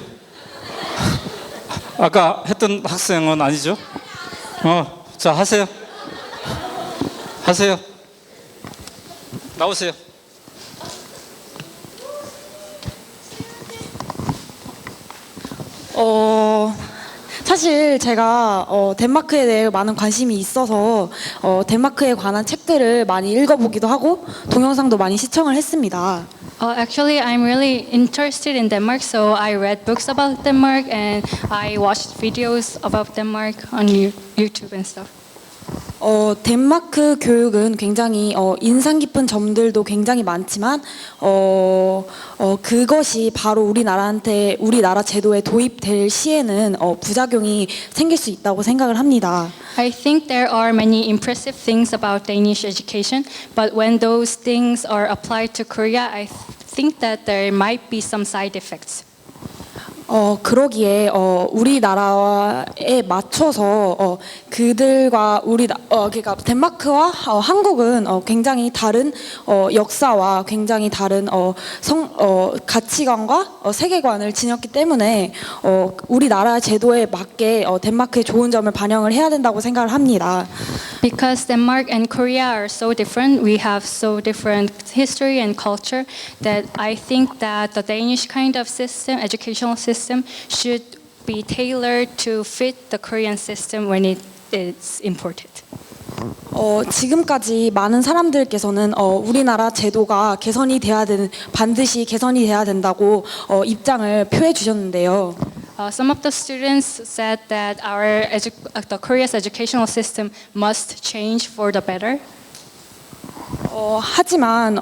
아까 했던 학생은 아니죠? 자, 하세요. 나오세요. 사실 제가 덴마크에 대해 많은 관심이 있어서 덴마크에 관한 책들을 많이 읽어보기도 하고 동영상도 많이 시청을 했습니다. Actually, I'm really interested in Denmark, so I read books about Denmark and I watched videos about Denmark on YouTube and stuff. 덴마크 교육은 굉장히 인상 깊은 점들도 굉장히 많지만 그것이 바로 우리나라 제도에 도입될 시에는 부작용이 생길 수 있다고 생각을 합니다. I think there are many impressive things about Danish education, but when those things are applied to Korea, I think that there might be some side effects. 그러기에 우리나라에 맞춰서 그들과 그러니까 덴마크와 한국은 굉장히 다른 역사와 굉장히 다른 가치관과 세계관을 지녔기 때문에 우리나라 제도에 맞게 덴마크의 좋은 점을 반영을 해야 된다고 생각을 합니다. Because Denmark and Korea are so different, we have so different history and culture that I think that the Danish kind of system, educational system, should be tailored to fit the Korean system when it is imported. 지금까지 많은 사람들께서는 우리나라 제도가 반드시 개선이 돼야 된다고 입장을 표해 주셨는데요. Some of the students said that the Korea's educational system must change for the better. 하지만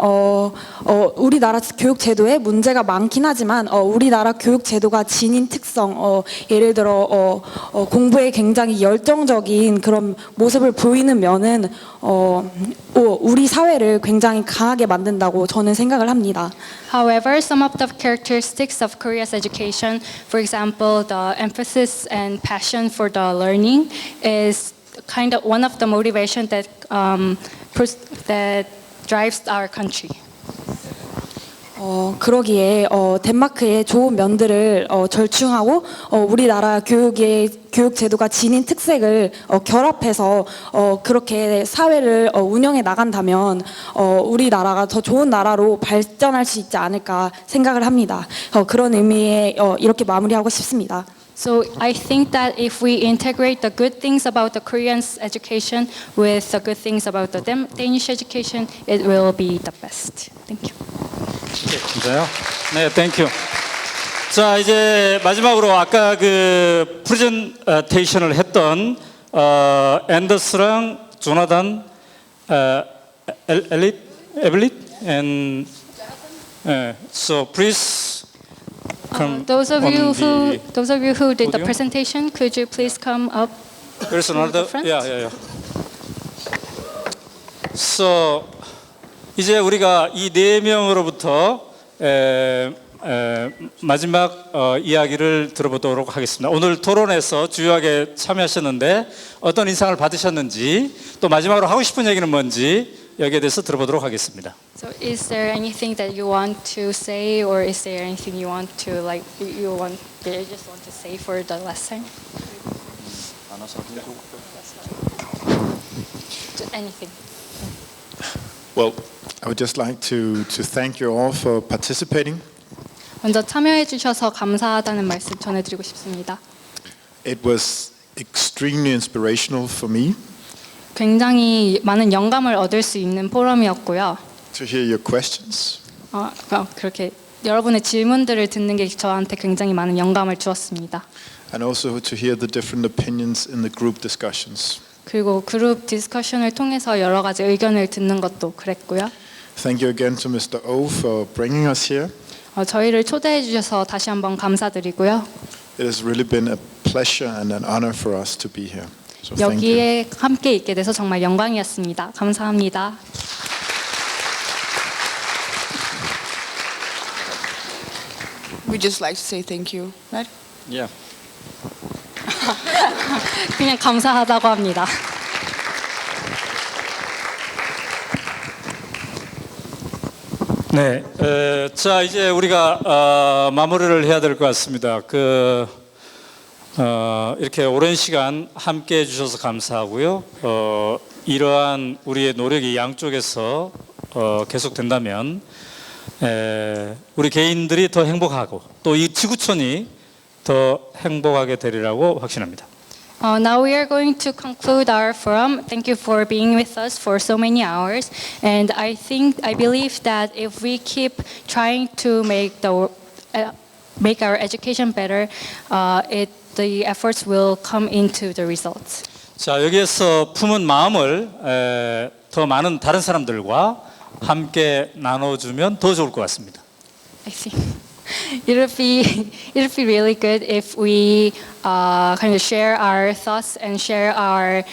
우리나라 교육 제도에 문제가 많긴 하지만 우리나라 교육 제도가 지닌 특성, 예를 들어 공부에 굉장히 열정적인 그런 모습을 보이는 면은 우리 사회를 굉장히 강하게 만든다고 저는 생각을 합니다. However, some of the characteristics of Korea's education, for example, the emphasis and passion for the learning, is kind of one of the motivation that drives our country. 그러기에 덴마크의 좋은 면들을 절충하고 우리나라 교육 제도가 지닌 특색을 결합해서 그렇게 사회를 운영해 나간다면 우리나라가 더 좋은 나라로 발전할 수 있지 않을까 생각을 합니다. 그런 의미에 이렇게 마무리하고 싶습니다. So I think that if we integrate the good things about the Korean education with the good things about the Danish education, it will be the best. Thank you. 진짜요? 네, 땡큐. 자, 이제 마지막으로 아까 그 프레젠테이션을 했던 앤더스랑 조나단, 에블릿, and so please. Those of you who did the presentation, could you please come up? There's another. Yeah. So 이제 우리가 이 네 명으로부터 마지막 이야기를 들어보도록 하겠습니다. 오늘 토론에서 주요하게 참여하셨는데 어떤 인상을 받으셨는지 또 마지막으로 하고 싶은 얘기는 뭔지 여기에 대해서 들어보도록 하겠습니다. So, is there anything that you want to say, or is there anything you want to just want to say for the last time? Anything. Well, I would just like to thank you all for participating. 먼저 참여해 주셔서 감사하다는 말씀 전해드리고 싶습니다. It was extremely inspirational for me 굉장히 많은 영감을 얻을 수 있는 포럼이었고요. to hear your questions. 그렇게 여러분의 질문들을 듣는 게 저한테 굉장히 많은 영감을 주었습니다. and also to hear the different opinions in the group discussions. 그리고 그룹 디스커션을 통해서 여러 가지 의견을 듣는 것도 그랬고요. Thank you again to Mr. O for bringing us here. 저희를 초대해 주셔서 다시 한번 감사드리고요. It has really been a pleasure and an honor for us to be here. So thank you. 여기에 함께 있게 돼서 정말 영광이었습니다. 감사합니다. We just like to say thank you, right? Yeah. 그냥 감사하다고 합니다. 네, 자 이제 우리가 마무리를 해야 될 것 같습니다. 이렇게 오랜 시간 함께 해주셔서 감사하고요. 이러한 우리의 노력이 양쪽에서 계속된다면 우리 개인들이 더 행복하고 또 이 지구촌이 더 행복하게 되리라고 확신합니다. Now we are going to conclude our forum. Thank you for being with us for so many hours. And I believe that if we keep trying to make our education better, the efforts will come into the results. 자 여기에서 품은 마음을 더 많은 다른 사람들과 함께 나눠주면 더 좋을 것 같습니다. I see. It'll be really good if we kind of share our thoughts and share our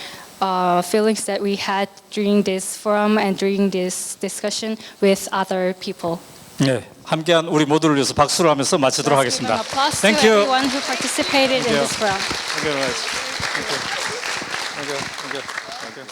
feelings that we had during this forum and during this discussion with other people. 네, 함께한 우리 모두를 위해서 박수를 하면서 마치도록 하겠습니다. Applause Thank to you. everyone who participated in this forum. Thank you very much. Thank you. Thank you. Thank you. Thank you.